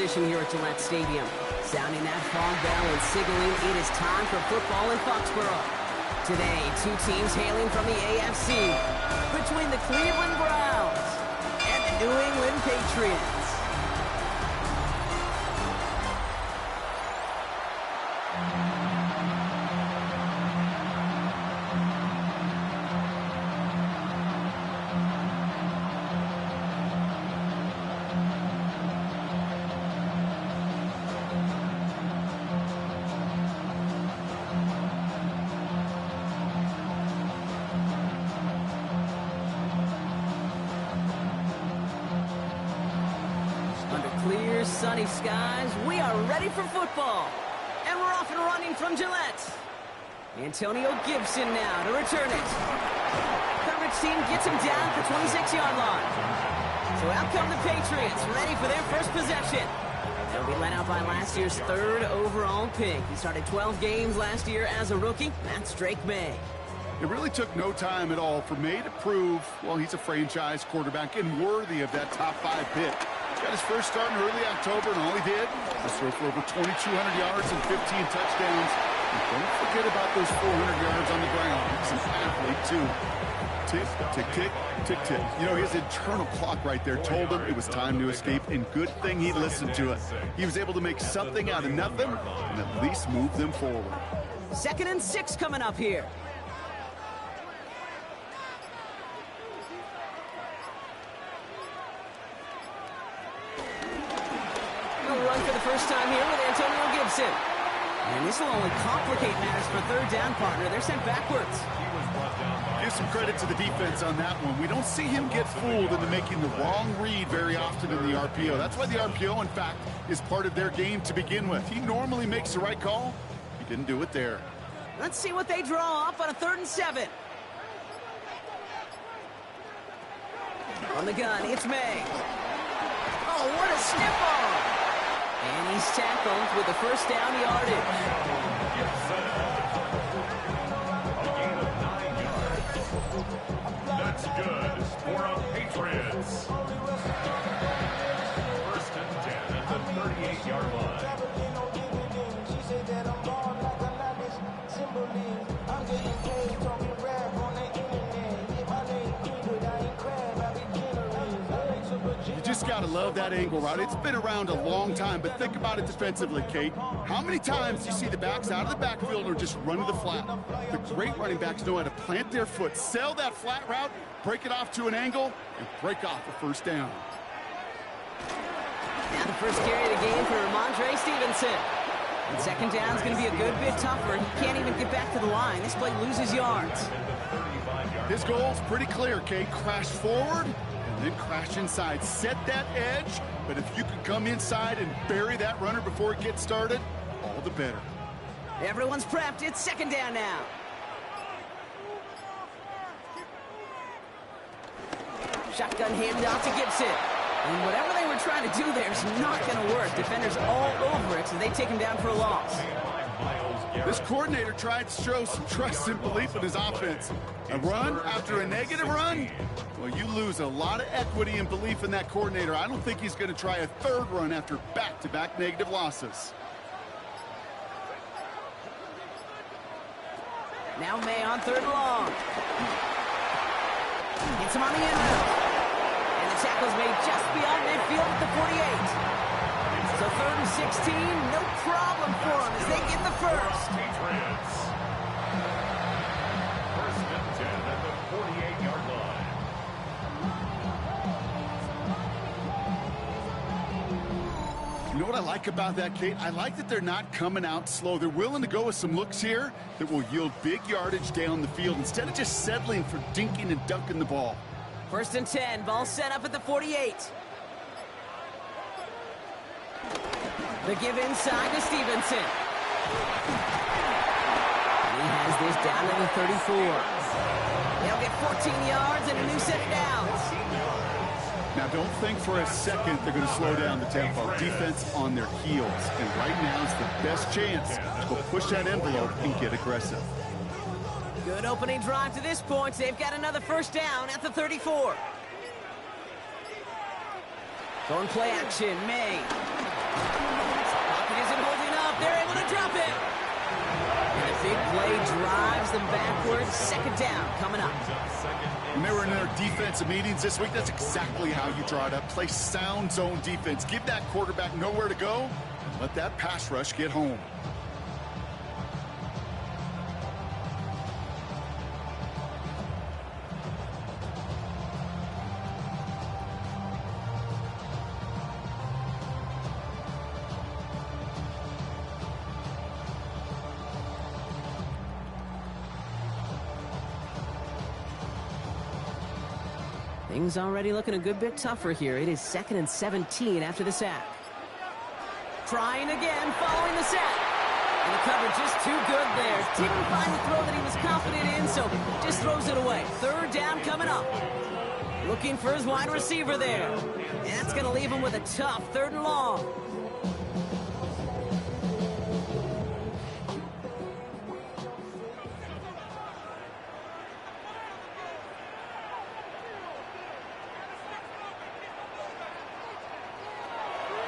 tradition here at Gillette Stadium. Sounding that fog bell and signaling it is time for football in Foxborough. Today, two teams hailing from the AFC, between the Cleveland Browns and the New England Patriots. Clear, sunny skies, we are ready for football. And we're off and running from Gillette. Antonio Gibson now to return it. Coverage team gets him down at the 26-yard line. So out come the Patriots, ready for their first possession. They'll be led out by last year's third overall pick. He started 12 games last year as a rookie. That's Drake May. It really took no time at all for May to prove, well, he's a franchise quarterback and worthy of that top 5 pick. Got his first start in early October, and all he did was throw for over 2,200 yards and 15 touchdowns. And don't forget about those 400 yards on the ground. He's an athlete, too. Tick, tick, tick, tick, tick. You know, his internal clock right there told him it was time to escape, and good thing he listened to it. He was able to make something out of nothing and at least move them forward. 2nd and 6 coming up here. Run for the first time here with Antonio Gibson. And this will only complicate matters for third down, partner. They're sent backwards. Give some credit to the defense on that one. We don't see him get fooled into making the wrong read very often in the RPO. That's why the RPO, in fact, is part of their game to begin with. He normally makes the right call. He didn't do it there. Let's see what they draw up on a 3rd and 7. On the gun, it's May. Oh, what a stiff arm! And he's tackled with the first down yardage. A gain of 9 yards. That's good for our Patriots. 1st and 10 at the 38-yard line. Just got to love that angle, right? It's been around a long time, but think about it defensively, Kate. How many times do you see the backs out of the backfield or just run to the flat? The great running backs know how to plant their foot, sell that flat route, break it off to an angle, and break off a first down. Now the first carry of the game for Ramondre Stevenson. And 2nd down is going to be a good bit tougher. He can't even get back to the line. This play loses yards. His goal's pretty clear, Kate. Crash forward, and then crash inside. Set that edge, but if you can come inside and bury that runner before it gets started, all the better. Everyone's prepped. It's 2nd down now. Shotgun handed off to Gibson. And whatever they were trying to do there is not going to work. Defenders all over it, so they take him down for a loss. This coordinator tried to show some trust and belief in his offense. A run after a negative run? Well, you lose a lot of equity and belief in that coordinator. I don't think he's going to try a 3rd run after back-to-back negative losses. Now May on 3rd and long. Gets him on the end route. And the tackle's made just beyond midfield at the 48. So 3rd and 16, no problem for them as they get the first. Patriots. 1st and 10 at the 48-yard line. You know what I like about that, Kate? I like that they're not coming out slow. They're willing to go with some looks here that will yield big yardage down the field instead of just settling for dinking and dunking the ball. 1st and 10, ball set up at the 48. The give inside to Stevenson. And he has this down to the 34. They'll get 14 yards and a new set of downs. Now, don't think for a second they're going to slow down the tempo. Defense on their heels. And right now is the best chance to go push that envelope and get aggressive. Good opening drive to this point. They've got another first down at the 34. Going play action, May. Second down coming up. When they were in their defensive meetings this week, that's exactly how you draw it up. Play sound zone defense. Give that quarterback nowhere to go, and let that pass rush get home. Things already looking a good bit tougher here. It is 2nd and 17 after the sack. Trying again, following the sack. And the cover just too good there. Didn't find the throw that he was confident in, so just throws it away. Third down coming up. Looking for his wide receiver there. And that's going to leave him with a tough 3rd and long.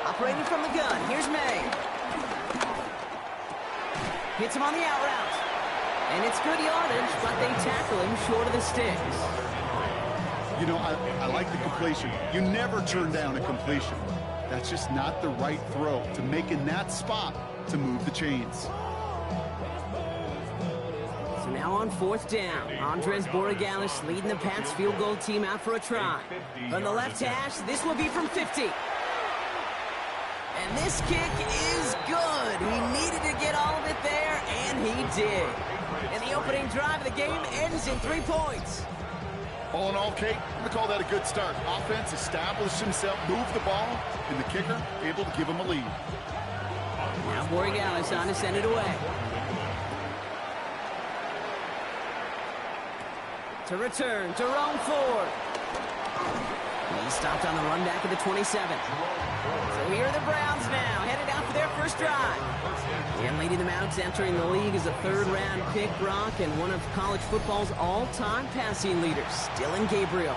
Operating from the gun, here's May. Hits him on the out route. And it's good yardage, but they tackle him short of the sticks. You know, I like the completion. You never turn down a completion. That's just not the right throw to make in that spot to move the chains. So now on 4th down, Andres Borregales leading the Pats field goal team out for a try. From the left hash, this will be from 50. And this kick is good. He needed to get all of it there, and he did. And the opening drive of the game ends in 3 points. All in all, Kate, I'm going to call that a good start. Offense established himself, moved the ball, and the kicker able to give him a lead. Now Borregales on to send it away. To return, Jerome Ford. He stopped on the run back of the 27. So here are the Browns now, headed out for their first drive. And leading them out, entering the league as a 3rd-round pick, Brock, and one of college football's all-time passing leaders, Dylan Gabriel.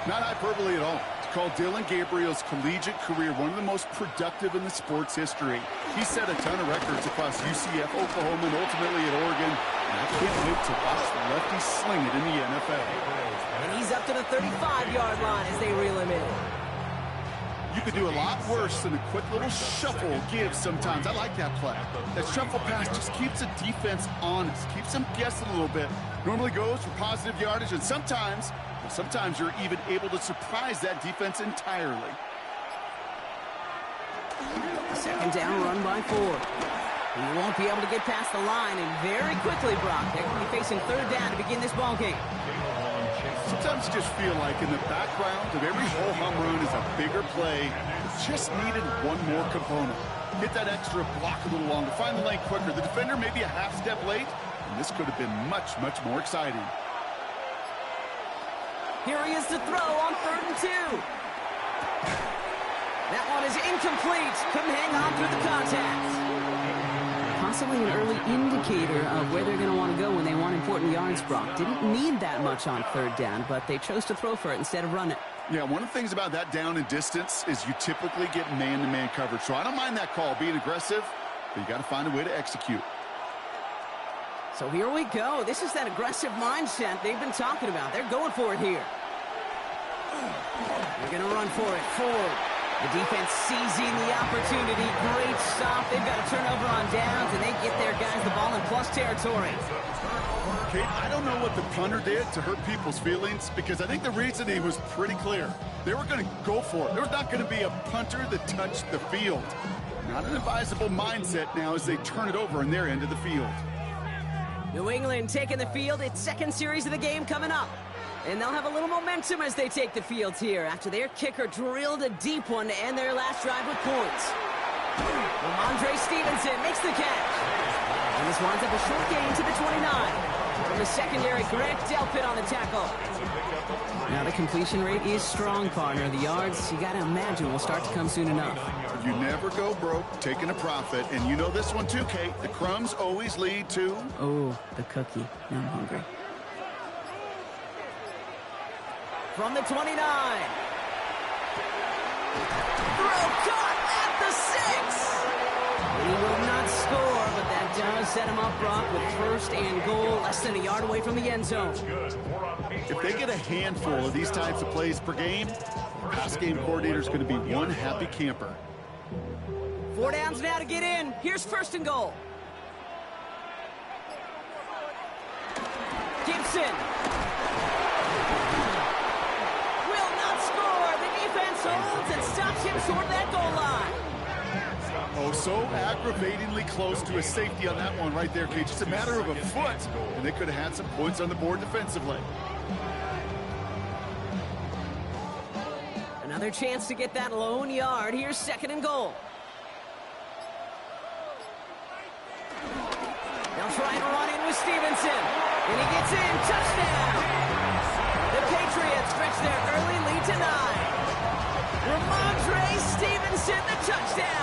Not hyperbole at all. To call Dylan Gabriel's collegiate career one of the most productive in the sport's history. He set a ton of records across UCF, Oklahoma, and ultimately at Oregon. And I can't wait to watch the lefty sling it in the NFL. And he's up to the 35-yard line as they reel him in. You could do a lot worse than a quick little shuffle give sometimes. I like that play. That shuffle pass just keeps the defense honest, keeps them guessing a little bit. Normally goes for positive yardage, and sometimes you're even able to surprise that defense entirely. 2nd down run by Ford. He won't be able to get past the line, and very quickly, Brock, they're going to be facing 3rd down to begin this ball game. Sometimes you just feel like in the background of every whole home run is a bigger play. Just needed one more component. Hit that extra block a little longer, find the lane quicker. The defender maybe a half step late, and this could have been much, much more exciting. Here he is to throw on 3rd and 2. That one is incomplete. Couldn't hang on through the contact. Possibly an early indicator of where they're going to want to go when they want important yards, Brock. Didn't need that much on 3rd down, but they chose to throw for it instead of run it. Yeah, one of the things about that down and distance is you typically get man-to-man coverage. So I don't mind that call, being aggressive, but you got to find a way to execute. So here we go. This is that aggressive mindset they've been talking about. They're going for it here. They're going to run for it. Ford. The defense seizing the opportunity. Great stop. They've got a turnover on downs, and they get their guys the ball in plus territory. Kate, I don't know what the punter did to hurt people's feelings, because I think the reasoning was pretty clear. They were going to go for it. There's not going to be a punter that touched the field. Not an advisable mindset now as they turn it over in their end of the field. New England taking the field. It's 2nd series of the game coming up. And they'll have a little momentum as they take the field here after their kicker drilled a deep one to end their last drive with points. Ramondre Stevenson makes the catch. And this winds up a short gain to the 29. From the secondary, Greg Delpit on the tackle. Now the completion rate is strong, partner. The yards, you got to imagine, will start to come soon enough. You never go broke taking a profit. And you know this one too, Kate. The crumbs always lead to... Oh, the cookie. Now I'm hungry. From the 29. Throw caught at the 6. He will not score, but that does set him up, Brock, with first and goal, less than a yard away from the end zone. If they get a handful of these types of plays per game, pass game coordinator is going to be one happy camper. 4 downs now to get in. Here's first and goal. Gibson. Will not score. The defense holds and stops him short of that goal line. Oh, so aggravatingly close to a safety on that one right there, Kate. Just a matter of a foot, and they could have had some points on the board defensively. Another chance to get that lone yard. Here's second and goal. They'll try and run in with Stevenson. And he gets in. Touchdown! The Patriots stretch their early lead to 9. Ramondre Stevenson, the touchdown!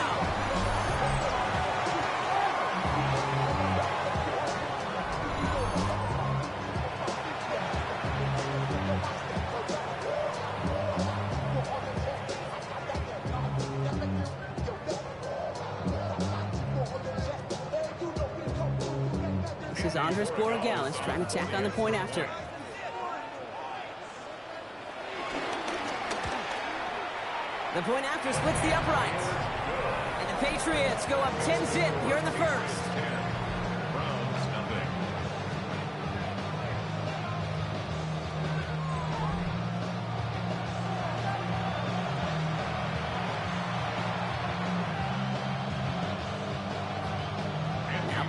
This is Andres Borregales trying to tack on the point after. The point after splits the uprights. And the Patriots go up 10-zip here in the first.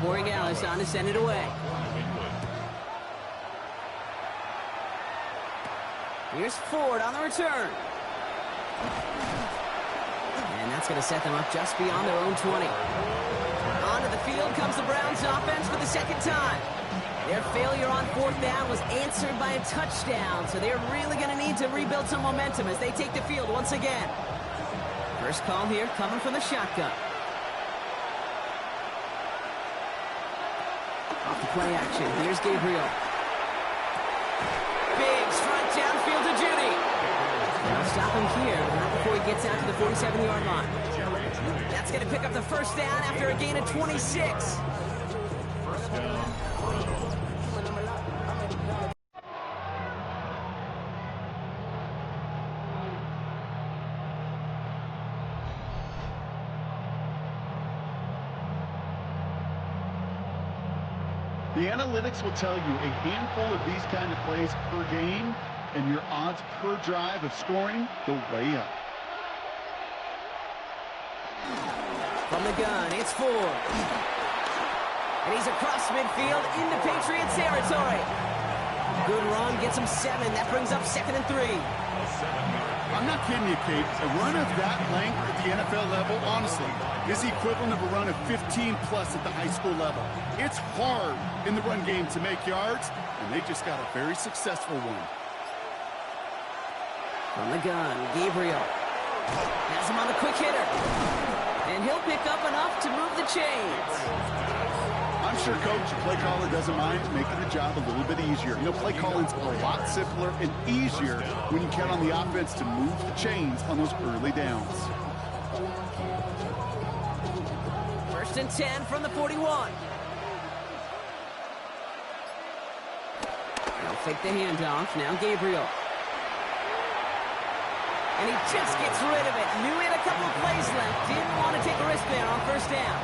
Borregales on to send it away. Here's Ford on the return. And that's going to set them up just beyond their own 20. Onto the field comes the Browns offense for the second time. Their failure on 4th down was answered by a touchdown, so they're really going to need to rebuild some momentum as they take the field once again. First call here coming from the shotgun. Off the play action. Here's Gabriel. Big strike downfield to Judy. They'll stop him here, but not before he gets out to the 47-yard line. That's going to pick up the first down after a gain of 26. The analytics will tell you a handful of these kind of plays per game, and your odds per drive of scoring go way up. From the gun, it's Ford. And he's across midfield into Patriots territory. Good run, gets him 7. That brings up 2nd and 3. I'm not kidding you, Kate. A run of that length at the NFL level, honestly, is the equivalent of a run of 15-plus at the high school level. It's hard in the run game to make yards, and they just got a very successful one. From the gun, Gabriel has him on the quick hitter. And he'll pick up enough to move the chains. I'm sure Coach, play caller doesn't mind making the job a little bit easier. You know, play calling's a lot simpler and easier when you count on the offense to move the chains on those early downs. 1st and 10 from the 41. They'll fake the handoff. Now Gabriel. And he just gets rid of it. Knew he had a couple of plays left. Didn't want to take a risk there on 1st down.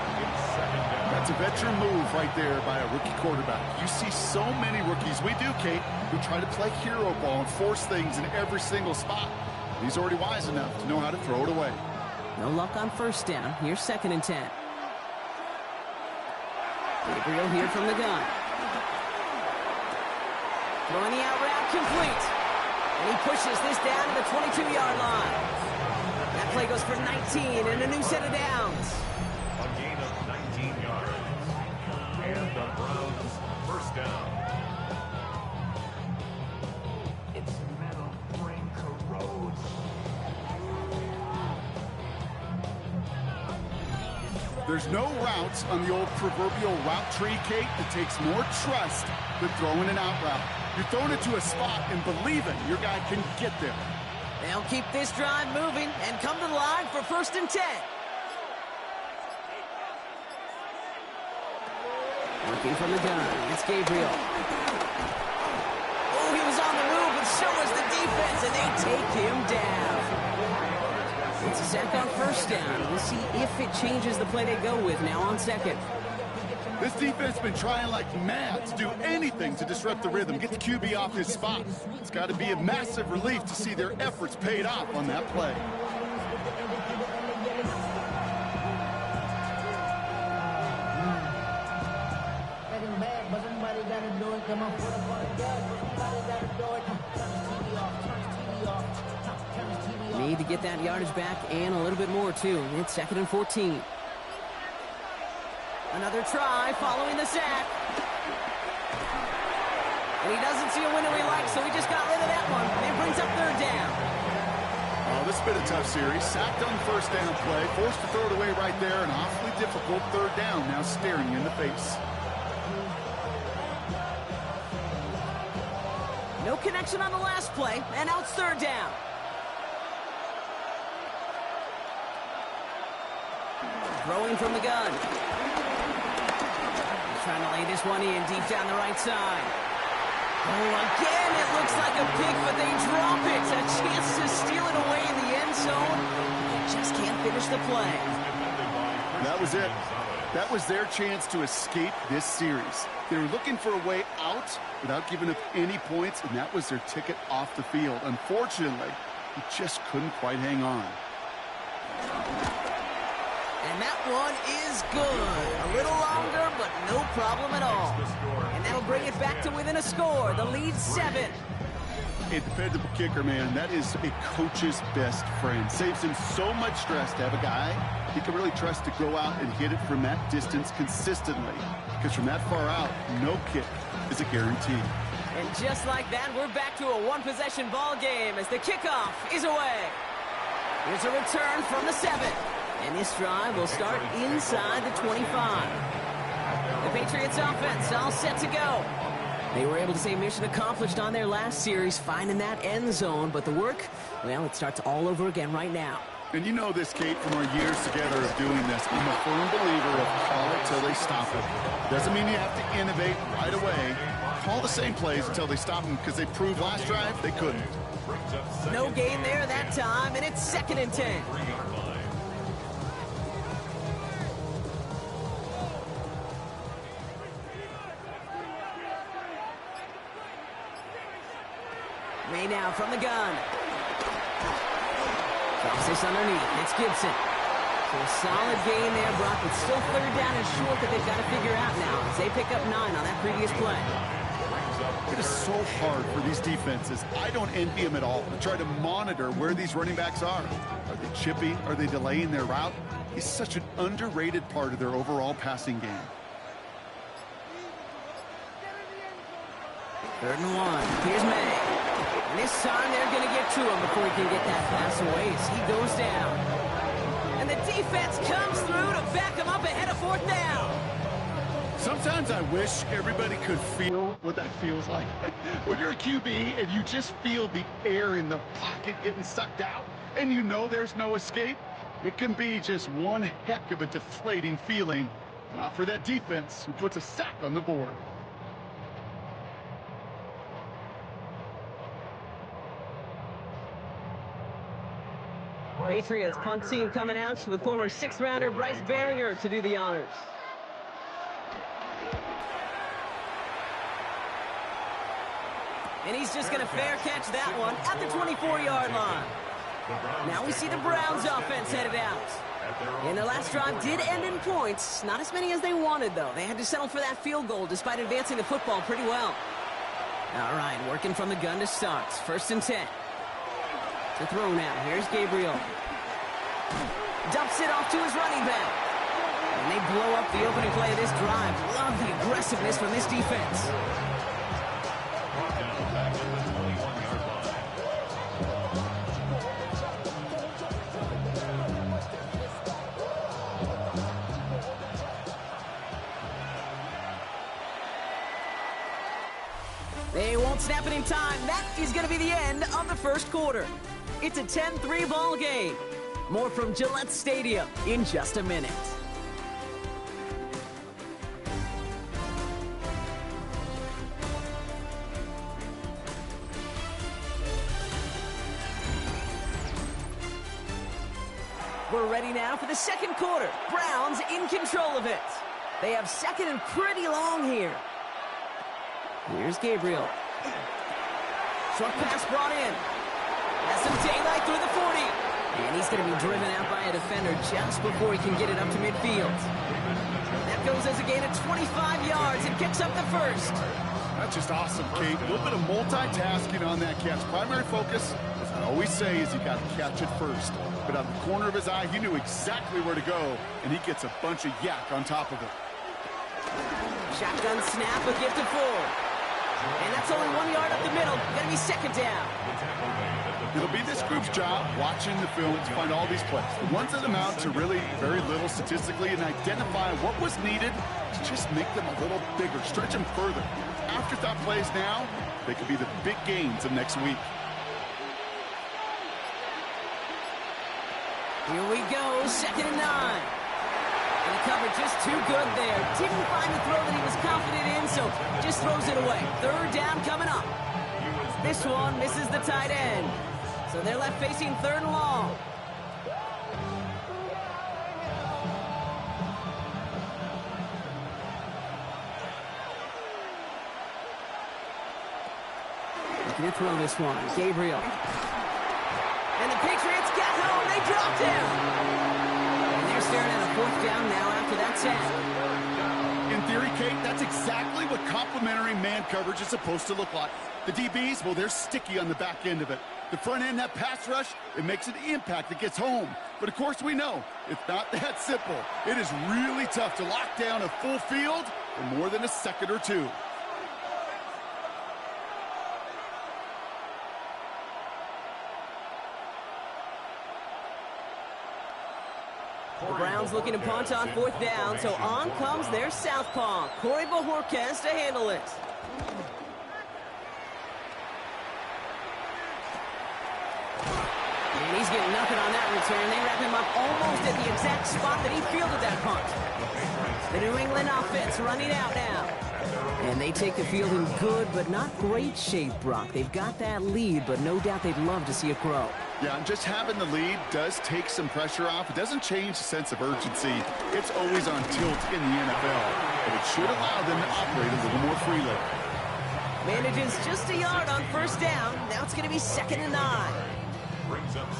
That's a veteran move right there by a rookie quarterback. You see so many rookies, we do, Kate, who try to play hero ball and force things in every single spot. He's already wise enough to know how to throw it away. No luck on 1st down. Here's 2nd and 10. Gabriel here from the gun. Throwing the out route complete. And he pushes this down to the 22-yard line. That play goes for 19 and a new set of downs. A gain of 19 yards. And the Browns first down. Its metal frame corrodes. There's no routes on the old proverbial route tree, Kate, that takes more trust than throwing an out route. You're throwing it to a spot and believing your guy can get there. They'll keep this drive moving and come to the line for 1st and 10. Working from the gun. It's Gabriel. Oh, he was on the move, but so was the defense, and they take him down. It's a sack on first down. We'll see if it changes the play they go with now on second. This defense has been trying like mad to do anything to disrupt the rhythm, get the QB off his spot. It's got to be a massive relief to see their efforts paid off on that play. Need to get that yardage back and a little bit more, too. It's 2nd and 14. Another try following the sack. And he doesn't see a window he likes, so he just got rid of that one. And it brings up 3rd down. Oh, this has been a tough series. Sacked on the first down play, forced to throw it away right there. An awfully difficult 3rd down now staring you in the face. No connection on the last play, and now it's 3rd down. Throwing from the gun. He's trying to lay this one in deep down the right side. Oh, again, it looks like a pick, but they drop it. A chance to steal it away in the end zone. They just can't finish the play. That was it. That was their chance to escape this series. They were looking for a way out without giving up any points, and that was their ticket off the field. Unfortunately, he just couldn't quite hang on. And that one is good. A little longer, but no problem at all. And that'll bring it back to within a score. The lead's 7. A dependable kicker, man. That is a coach's best friend. Saves him so much stress to have a guy he can really trust to go out and hit it from that distance consistently. Because from that far out, no kick is a guarantee. And just like that, we're back to a one-possession ball game as the kickoff is away. Here's a return from the 7. And this drive will start inside the 25. The Patriots offense all set to go. They were able to say mission accomplished on their last series, finding that end zone. But the work, well, it starts all over again right now. And you know this, Kate, from our years together of doing this. I'm a firm believer of call it till they stop it. Doesn't mean you have to innovate right away. Call the same plays until they stop them, because they proved last drive they couldn't. No gain there that time, and it's 2nd and 10. Way now from the gun. Drops this underneath. It's Gibson. So a solid gain there, Brock, but still 3rd down and short that they've got to figure out now as they pick up 9 on that previous play. It is so hard for these defenses. I don't envy them at all to try to monitor where these running backs are. Are they chippy? Are they delaying their route? He's such an underrated part of their overall passing game. 3rd and 1. Here's May. And this time they're going to get to him before he can get that pass away as he goes down. And the defense comes through to back him up ahead of 4th down. Sometimes I wish everybody could feel what that feels like. When you're a QB and you just feel the air in the pocket getting sucked out and you know there's no escape, it can be just one heck of a deflating feeling. Not for that defense who puts a sack on the board. Patriots punt team coming out with former 6th-rounder Bryce Barringer to do the honors. And he's just going to fair catch that one at the 24-yard line. Now we see the Browns offense headed out. And their last drive did end in points. Not as many as they wanted, though. They had to settle for that field goal despite advancing the football pretty well. All right, working from the gun to start. 1st and 10. To throw now. Here's Gabriel. Dumps it off to his running back. And they blow up the opening play of this drive. Love the aggressiveness from this defense. They won't snap it in time. That is going to be the end of the 1st quarter. It's a 10-3 ball game. More from Gillette Stadium in just a minute. we're ready now for the second quarter. Browns in control of it. They have second and pretty long here. Here's Gabriel. Short pass brought in. Has some daylight through the 40. And he's going to be driven out by a defender just before he can get it up to midfield. That goes as a gain of 25 yards and picks up the first. That's just awesome, Kate. A little bit of multitasking on that catch. Primary focus, as I always say, is you got to catch it first. But out of the corner of his eye, he knew exactly where to go, and he gets a bunch of yak on top of it. Shotgun snap, a gift of 4. And that's only 1 yard up the middle. Gonna be second down. It'll be this group's job watching the film to find all these plays. The ones that amount to really very little statistically and identify what was needed to just make them a little bigger, stretch them further. Afterthought plays now, they could be the big gains of next week. Here we go, second and 9. And the cover just too good there. Didn't find the throw that he was confident in, so just throws it away. Third down coming up. This one misses the tight end. So they're left facing third and long. Looking to throw this one. Gabriel. And the Patriots get home. They dropped him. And they're staring at a fourth down now after that 10. In theory, Kate, that's exactly what complementary man coverage is supposed to look like. The DBs, well, they're sticky on the back end of it. The front end, that pass rush, it makes an impact that gets home. But, of course, we know it's not that simple. It is really tough to lock down a full field for more than a second or two. The Browns looking to punt on fourth down, so on comes their southpaw, Corey Bojorquez, to handle it. And he's getting nothing on that return. They wrap him up almost at the exact spot that he fielded that punt. The New England offense running out now. And they take the field in good but not great shape, Brock. They've got that lead, but no doubt they'd love to see it grow. Yeah, and just having the lead does take some pressure off. It doesn't change the sense of urgency. It's always on tilt in the NFL, but it should allow them to operate a little more freely. Manages just a yard on first down. Now it's going to be second and 9.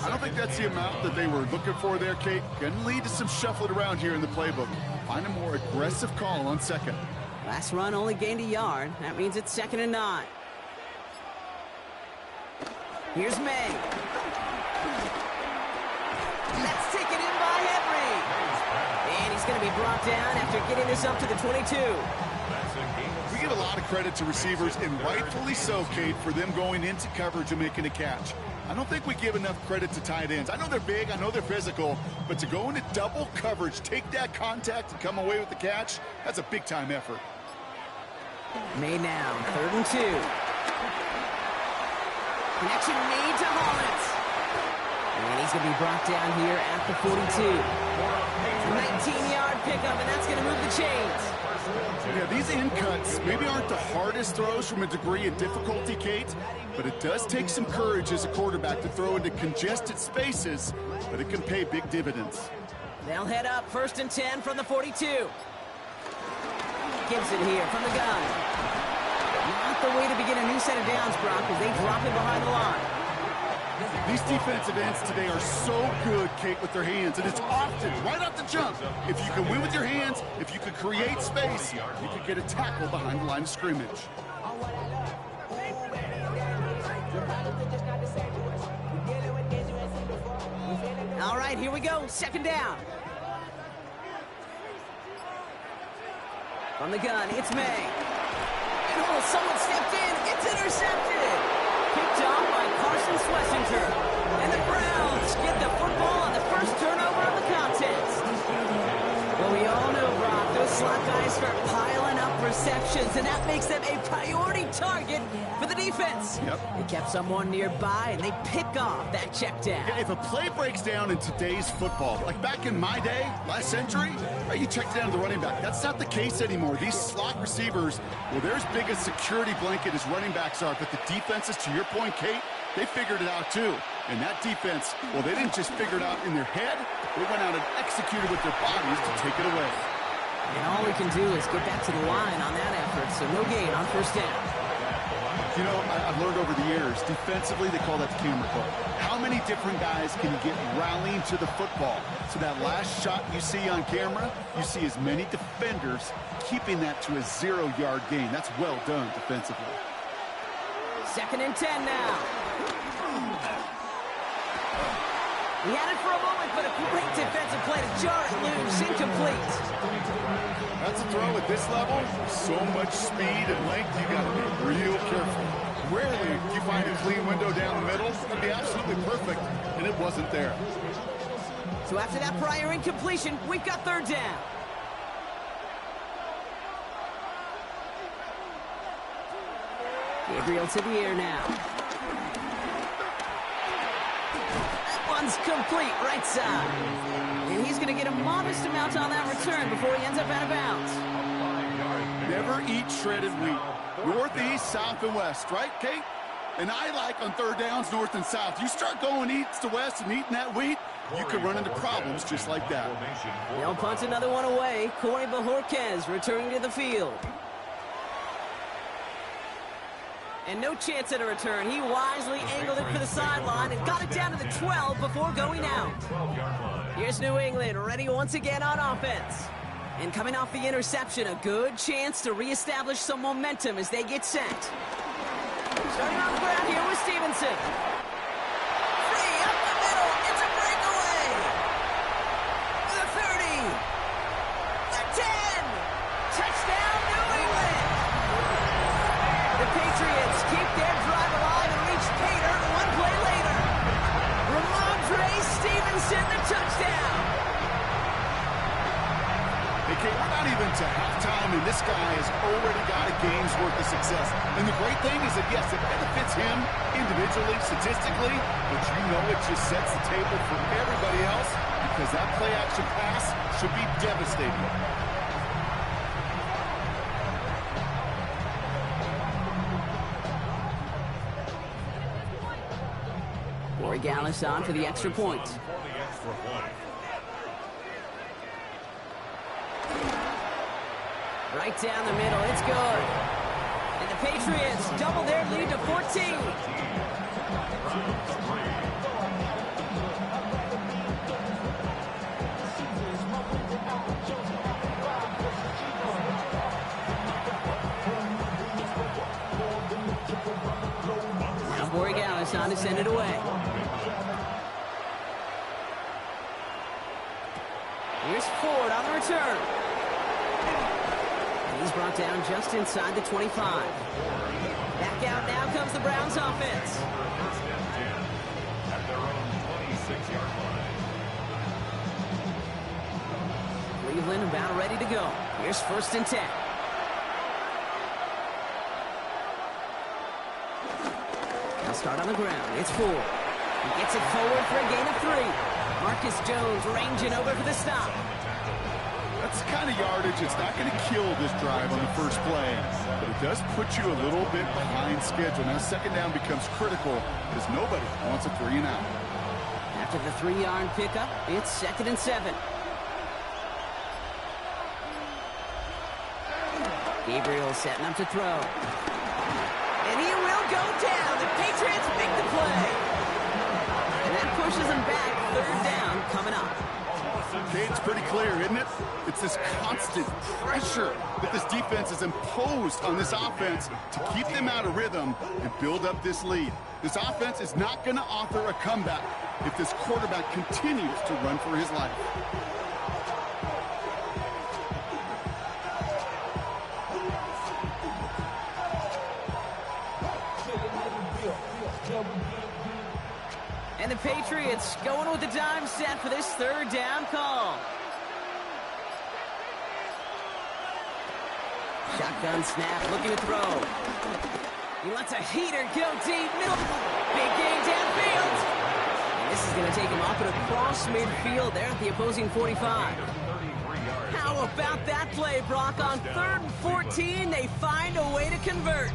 I don't think that's the amount that they were looking for there, Kate. Going to lead to some shuffling around here in the playbook. Find a more aggressive call on second. Last run only gained a yard. That means it's second and 9. Here's May. That's taken in by Henry. And he's going to be brought down after getting this up to the 22. We give a lot of credit to receivers, and rightfully so, Kate, for them going into coverage and making a catch. I don't think we give enough credit to tight ends. I know they're big, I know they're physical, but to go into double coverage, take that contact and come away with the catch, that's a big-time effort. May now, third and 2. Connection made to Hollins. And he's going to be brought down here at the 42. 19-yard pickup, and that's going to move the chains. Yeah, these in cuts maybe aren't the hardest throws from a degree of difficulty, Kate, but it does take some courage as a quarterback to throw into congested spaces, but it can pay big dividends. They'll head up first and 10 from the 42. Gibson here from the gun. Not the way to begin a new set of downs, Brock, as they drop it behind the line. These defensive ends today are so good, Kate, with their hands, and it's often right off the jump. If you can win with your hands, if you can create space, you can get a tackle behind the line of scrimmage. All right, here we go. Second down. From the gun, it's May. And oh, someone stepped in. It's intercepted. Picked off by Carson Schlesinger. And the Browns get the football on the first turnover of the contest. Well, we all know, Brock, those slot guys start piling up receptions, and that makes them a priority target for the defense. Yep. They kept someone nearby, and they pick off that check down. If a play breaks down in today's football, like back in my day, last century, right, you check down the running back. That's not the case anymore. These slot receivers, well, they're as big a security blanket as running backs are, but the defenses, to your point, Kate, they figured it out too. And that defense, well, they didn't just figure it out in their head, They went out and executed with their bodies to take it away. And all we can do is get back to the line on that effort, so no gain on first down. You know, I've learned over the years, defensively, they call that the camera club. How many different guys can you get rallying to the football? So that last shot you see on camera, you see as many defenders keeping that to a 0-yard gain. That's well done defensively. 2nd and 10 now. He had it for a moment, but a great defensive play to jar it loose. Incomplete. That's a throw at this level. So much speed and length, you got to be real careful. Rarely do you find a clean window down the middle. It'd be absolutely perfect, and it wasn't there. So after that prior incompletion, we've got 3rd down. Gabriel to the air now. That one's complete, right side. And he's going to get a modest amount on that return before he ends up out of bounds. Never eat shredded wheat. North, east, south, and west, right, Kate? And I like on 3rd downs, north and south. You start going east to west and eating that wheat, you could run into problems just like that. They'll punt another one away. Corey Bajorquez returning to the field. And no chance at a return. He wisely angled it for the sideline and got it down to the 12 before going out. Here's New England, ready once again on offense. And coming off the interception, a good chance to reestablish some momentum as they get set. Starting on the ground here with Stevenson. Free up the middle. It's a breakaway. The 30. The 10. Touchdown, New England. The Patriots keep their drive alive and reach Pater one play later. Ramondre Stevenson, the touchdown. Hey, Kate, we're not even to halftime, and this guy has already got a game's worth of success. And the great thing is that, yes, it benefits him individually, statistically, but you know it just sets the table for everybody else because that play-action pass should be devastating. Corey Gallis on for the extra point. Right down the middle, it's good. And the Patriots double their lead to 14. Now Corey Gallis on to send it away. Here's Ford on the return. He's brought down just inside the 25. Back out now comes the Browns offense. At their own 26-yard line. Cleveland about ready to go. Here's 1st and 10. They'll start on the ground. It's Ford. He gets it forward for a gain of 3. Marcus Jones ranging over for the stop. That's the kind of yardage it's not going to kill this drive on the first play, but it does put you a little bit behind schedule. Now 2nd down becomes critical because nobody wants a 3 and out. After the 3-yard pickup, it's 2nd and 7. Gabriel setting up to throw. And he will go down. The Patriots make the play. And that pushes them back. 3rd down coming up. Okay, it's pretty clear, isn't it? It's this constant pressure that this defense has imposed on this offense to keep them out of rhythm and build up this lead. This offense is not going to author a comeback if this quarterback continues to run for his life. And the Patriots going with the dime set for this 3rd down call. Shotgun snap, looking to throw. He lets a heater go deep, middle. Big game downfield. And this is going to take him off and across midfield there at the opposing 45. How about that play, Brock? On 3rd and 14, they find a way to convert.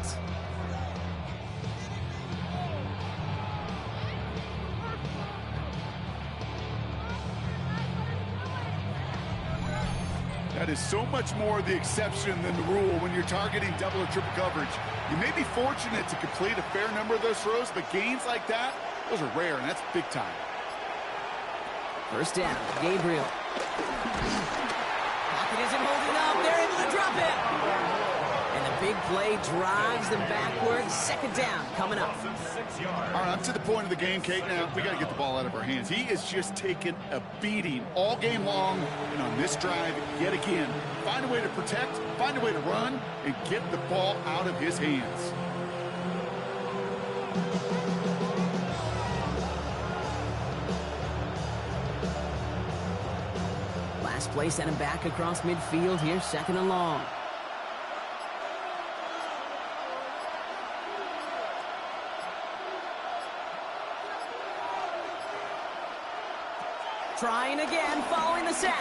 That is so much more the exception than the rule when you're targeting double or triple coverage. You may be fortunate to complete a fair number of those throws, but gains like that, those are rare, and that's big time. First down, Gabriel. Pocket isn't holding up. They're able to drop it. And the big play drives them backwards. Second down coming up. All right, up to the point of the game, Kate. Now, we got to get the ball out of our hands. He is just taking a beating all game long. And on this drive, yet again, find a way to protect, find a way to run, and get the ball out of his hands. Last play sent him back across midfield here, second and long. Trying again, following the set.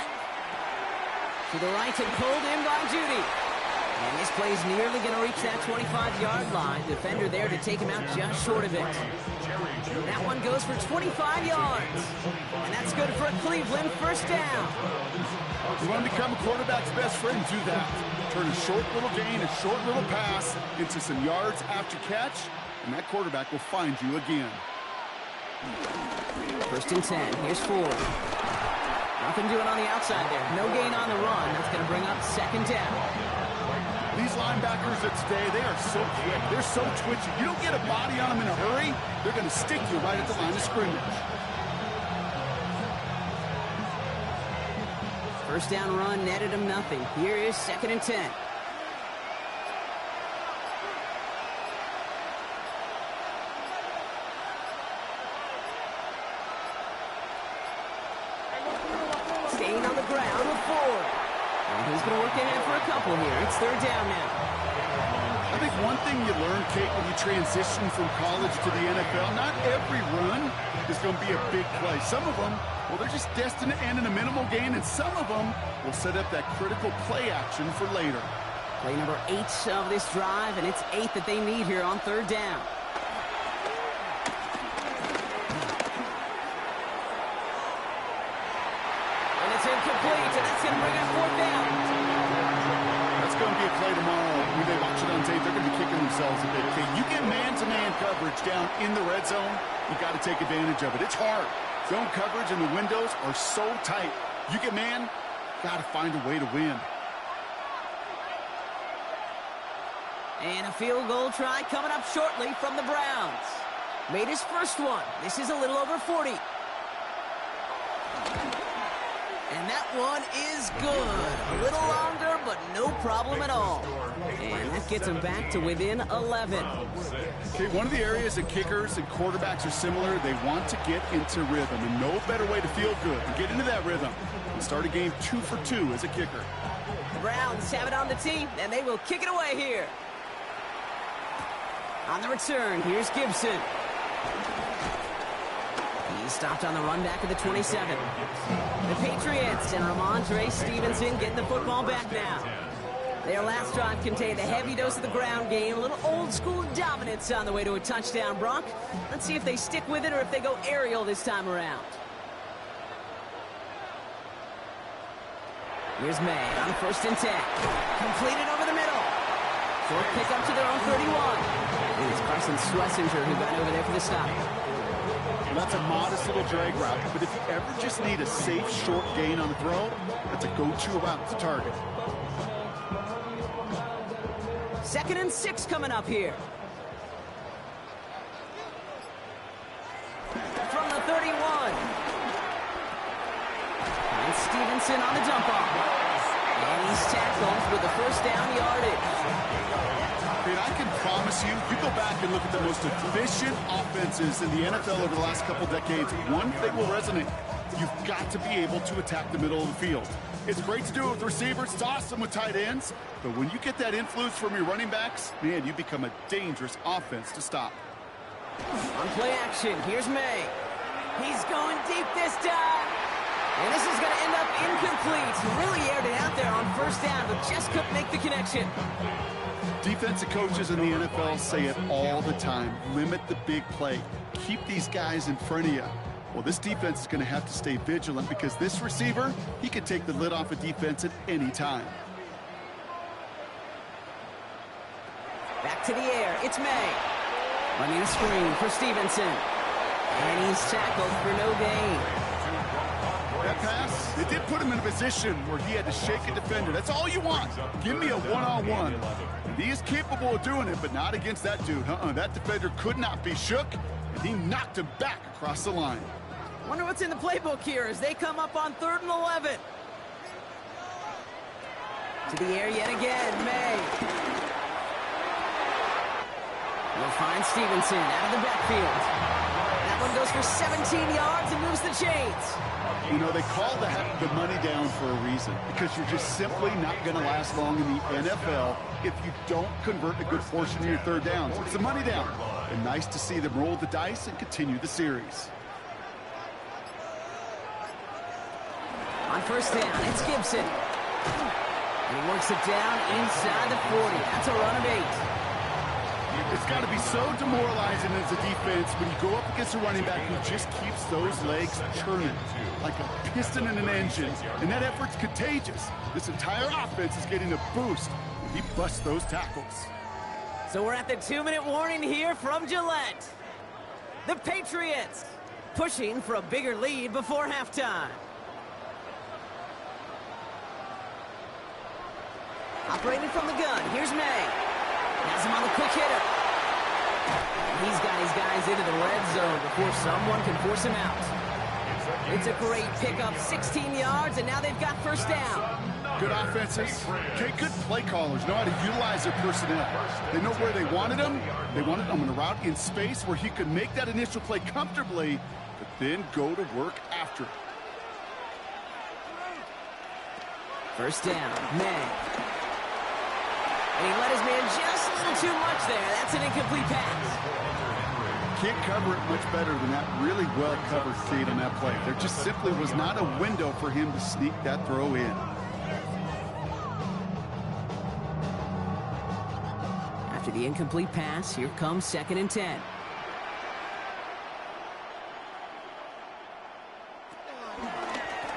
To the right and pulled in by Judy. And this play's nearly going to reach that 25-yard line. Defender there to take him out just short of it. That one goes for 25 yards. And that's good for a Cleveland first down. You want to become a quarterback's best friend, do that. Turn a short little gain, a short little pass into some yards after catch, and that quarterback will find you again. First and 10. Here's Ford. Nothing doing on the outside there. No gain on the run. That's going to bring up second down. These linebackers of today, they are so quick. They're so twitchy. You don't get a body on them in a hurry, they're going to stick you right at the line of scrimmage. First down run netted him nothing. Here is second and 10. Staying on the ground with Ford. And he's going to work ahead for a couple here. It's third down now. I think one thing you learn, Kate, when you transition from college to the NFL, not every run is going to be a big play. Some of them, well, they're just destined to end in a minimal gain, and some of them will set up that critical play action for later. Play number 8 of this drive, and it's 8 that they need here on third down. And it's incomplete, and that's going to bring up fourth down. That's going to be a play tomorrow. When they watch it on tape, they're going to be kicking themselves a bit. Kate, you get man-to-man coverage down in the red zone, you got to take advantage of it. It's hard. Zone coverage and the windows are so tight. You get man, got to find a way to win. And a field goal try coming up shortly from the Browns. Made his first one. This is a little over 40. And that one is good. A little longer, but no problem at all. And that gets him back to within 11. Okay, one of the areas that kickers and quarterbacks are similar, they want to get into rhythm. And no better way to feel good than get into that rhythm and start a game 2 for 2 as a kicker. The Browns have it on the tee, and they will kick it away here. On the return, here's Gibson. He's stopped on the run back of the 27. The Patriots and Ramondre Stevenson getting the football back now. Their last drive contained a heavy dose of the ground game, a little old-school dominance on the way to a touchdown, Brock. Let's see if they stick with it or if they go aerial this time around. Here's May on first and 10. Completed over the middle. Short pick up to their own 31. And it's Carson Schlesinger who got over there for the stop. Well, that's a modest little drag route, but if you ever just need a safe, short gain on the throw, that's a go-to route to target. Second and 6 coming up here. From the 31. And Stevenson on the dump off. And he's tackled with the first down yardage. And I can promise you, you go back and look at the most efficient offenses in the NFL over the last couple decades, one thing will resonate. You've got to be able to attack the middle of the field. It's great to do it with receivers, it's awesome with tight ends, but when you get that influence from your running backs, man, you become a dangerous offense to stop. On play action, here's May. He's going deep this time. And this is going to end up incomplete. Really aired it out there on first down, but just couldn't make the connection. Defensive coaches in the NFL say it all the time. Limit the big play. Keep these guys in front of you. Well, this defense is going to have to stay vigilant because this receiver, he can take the lid off a defense at any time. Back to the air, it's May. Running a screen for Stevenson. And he's tackled for no gain. That pass, it did put him in a position where he had to shake a defender. That's all you want. Give me a one-on-one. He is capable of doing it, but not against that dude. That defender could not be shook, and he knocked him back across the line. Wonder what's in the playbook here as they come up on 3rd and 11. To the air yet again, May. Will find Stevenson out of the backfield. That one goes for 17 yards and moves the chains. You know, they call the money down for a reason, because you're just simply not going to last long in the NFL if you don't convert a good portion of your 3rd downs. It's the money down. And nice to see them roll the dice and continue the series. On 1st down, it's Gibson. And he works it down inside the 40. That's a run of 8. It's got to be so demoralizing as a defense when you go up against a running back who just keeps those legs churning like a piston in an engine, and that effort's contagious. This entire offense is getting a boost when he busts those tackles. So we're at the 2-minute warning here from Gillette. The Patriots pushing for a bigger lead before halftime. Operating from the gun, here's May. Has him on the quick hitter. He's got his guys into the red zone before someone can force him out. It's a great pickup, 16 yards, and now they've got 1st down. Good offenses. Okay, good play callers know how to utilize their personnel. They know where they wanted him. They wanted him on a route in space where he could make that initial play comfortably, but then go to work after it. 1st down, May. And he let his man just a little too much there. That's an incomplete pass. Can't cover it much better than that really well-covered feed on that play. There just simply was not a window for him to sneak that throw in. After the incomplete pass, here comes 2nd and 10.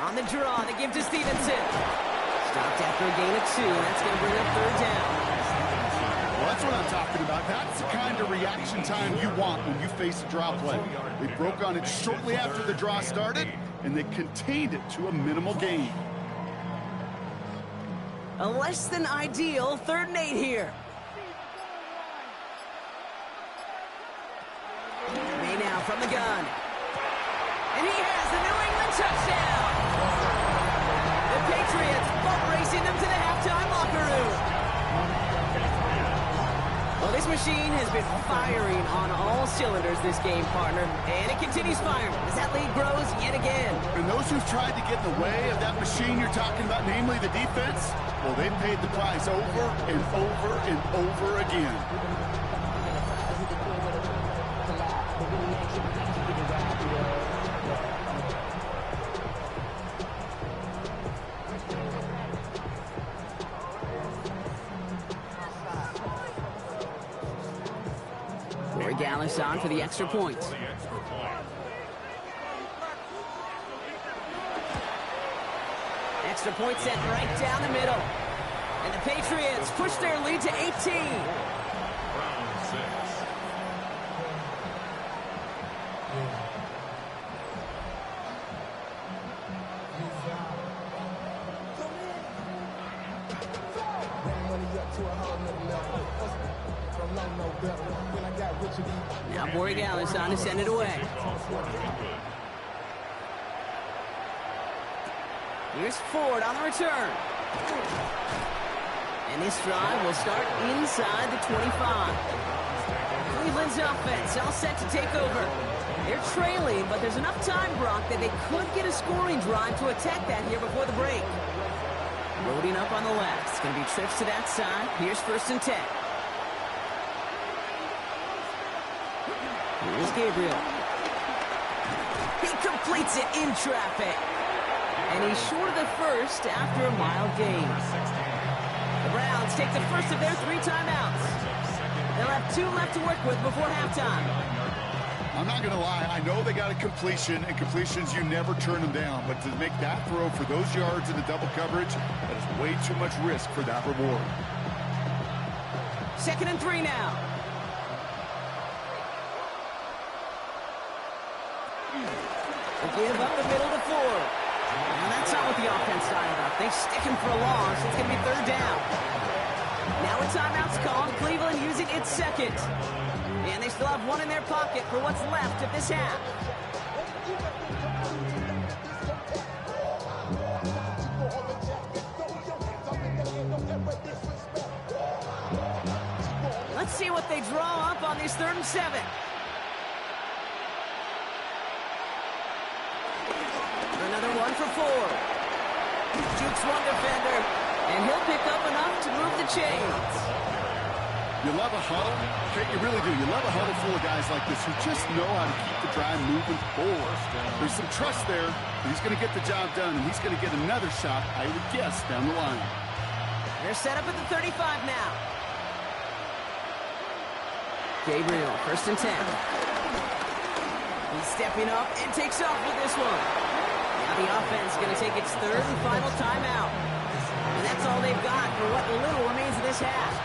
On the draw, they give to Stevenson. Stopped after a gain of 2, and that's going to bring up 3rd down. Well, that's what I'm talking about. That's the kind of reaction time you want when you face a draw play. They broke on it shortly after the draw started, and they contained it to a minimal gain. A less than ideal 3rd and 8 here. May now from the gun. And he has the New England touchdown. The Patriots boat racing them to the halftime locker room. Well, this machine has been firing on all cylinders this game, partner, and it continues firing as that lead grows yet again. And those who've tried to get in the way of that machine you're talking about, namely the defense, well, they've paid the price over and over and over again. Gallus on for the extra point. Extra point set right down the middle. And the Patriots push their lead to 18. Now Borregales on to send it away. Here's Ford on the return. And this drive will start inside the 25. Cleveland's offense all set to take over. They're trailing, but there's enough time, Brock, that they could get a scoring drive to attack that here before the break. Loading up on the left. It's going to be trips to that side. Here's 1st and 10. Here's Gabriel. He completes it in traffic. And he's short of the first after a mild gain. The Browns take the first of their 3 timeouts. They'll have 2 left to work with before halftime. I'm not going to lie. I know they got a completion, and completions, you never turn them down. But to make that throw for those yards in the double coverage, that is way too much risk for that reward. 2nd and 3 now. They give up the middle to Ford. And that's not what the offense started up. They stick him for a loss. It's going to be 3rd down. Now a timeout's called. Cleveland using its 2nd. And they still have one in their pocket for what's left of this half. Let's see what they draw up on this 3rd and 7. Another one for Ford. Jukes one defender, and he'll pick up enough to move the chains. You love a huddle? Okay, you really do. You love a huddle full of guys like this who just know how to keep the drive moving forward. There's some trust there that he's going to get the job done, and he's going to get another shot, I would guess, down the line. They're set up at the 35 now. Gabriel, 1st and 10. He's stepping up and takes off with this one. Now the offense is going to take its 3rd and final timeout. And that's all they've got for what little remains of this half.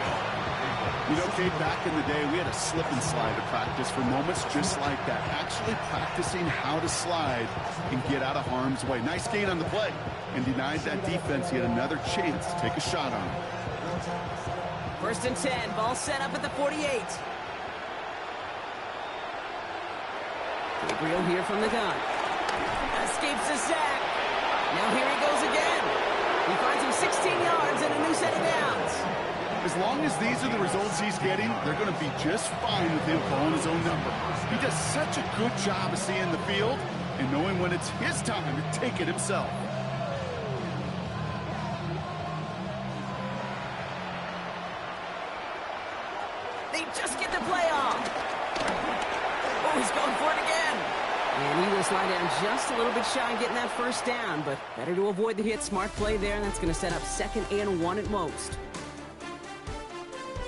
You know, Kate, back in the day, we had a slip and slide to practice for moments just like that. Actually practicing how to slide and get out of harm's way. Nice gain on the play. And denied that defense yet another chance to take a shot on him. 1st and 10. Ball set up at the 48. Gabriel here from the gun. Escapes the sack. Now here he goes again. He finds him 16 yards and a new set of downs. As long as these are the results he's getting, they're going to be just fine with him calling his own number. He does such a good job of seeing the field and knowing when it's his time to take it himself. They just get the play off. Oh, he's going for it again. And he will slide down just a little bit shy of getting that 1st down, but better to avoid the hit. Smart play there, and that's going to set up 2nd and 1 at most.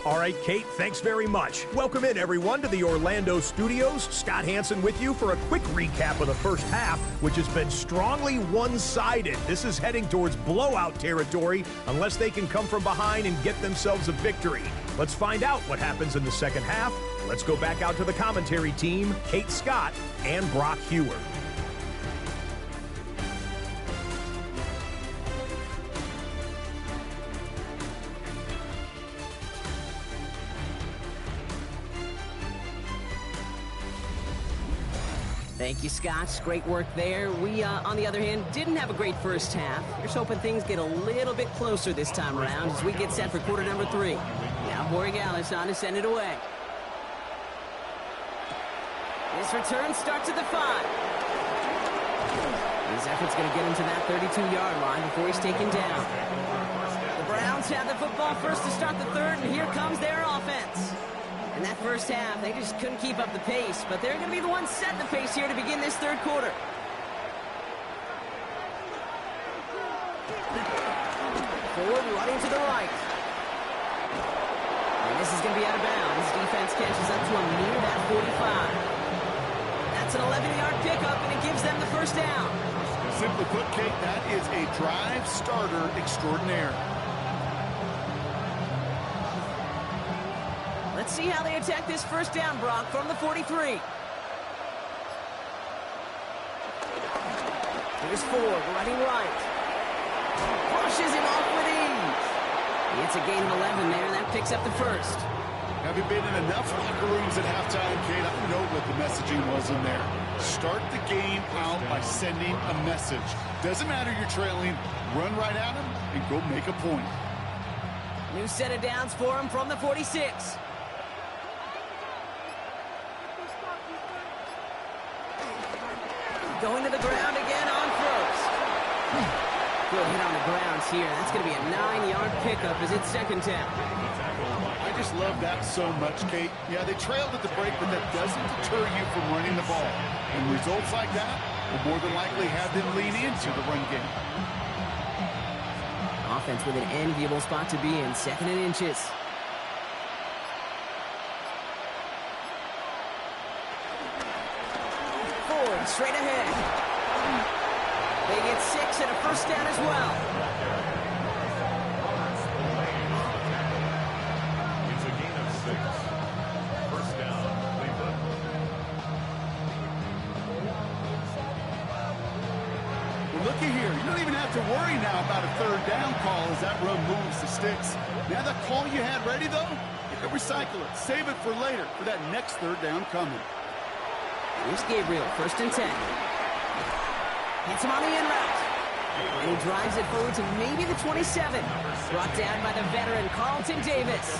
All right, Kate, thanks very much. Welcome in, everyone, to the Orlando studios. Scott Hansen with you for a quick recap of the first half, which has been strongly one-sided. This is heading towards blowout territory unless they can come from behind and get themselves a victory. Let's find out what happens in the second half. Let's go back out to the commentary team, Kate Scott and Brock Hewer. Thank you, Scott. Great work there. We, on the other hand, didn't have a great first half. Here's hoping things get a little bit closer this time around as we get set for quarter number 3. Now Borregales on to send it away. This return starts at the 5. His effort's going to get him to that 32-yard line before he's taken down. The Browns have the football first to start the 3rd, and here comes their offense. In that first half, they just couldn't keep up the pace, but they're going to be the ones setting the pace here to begin this 3rd quarter. Ford running to the right. And this is going to be out of bounds. Defense catches up to him near that 45. That's an 11-yard pickup, and it gives them the 1st down. Simply put, Kate, that is a drive starter extraordinaire. Let's see how they attack this 1st down, Brock, from the 43. Here's Ford running right. Brushes him off with ease. It's a gain of 11 there, and that picks up the 1st. Having been in enough locker rooms at halftime, Kate, I know what the messaging was in there. Start the game out by sending a message. Doesn't matter you're trailing, run right at him and go make a point. New set of downs for him from the 46. Going to the ground again on 1st. Good hit on the grounds here. That's going to be a 9-yard pickup as it's 2nd down. I just love that so much, Kate. Yeah, they trailed at the break, but that doesn't deter you from running the ball. And results like that will more than likely have them lean into the run game. Offense with an enviable spot to be in, 2nd and inches. straight ahead. They get 6 and a first down as well. It's a gain of 6. First down, Cleveland. Well, looky here. You don't even have to worry now about a third down call as that run moves the sticks. Now that call you had ready, though, you can recycle it. Save it for later for that next third down coming. Here's Gabriel, 1st and 10. Hits him on the in route. And he drives it forward to maybe the 27. Brought down by the veteran, Carlton Davis.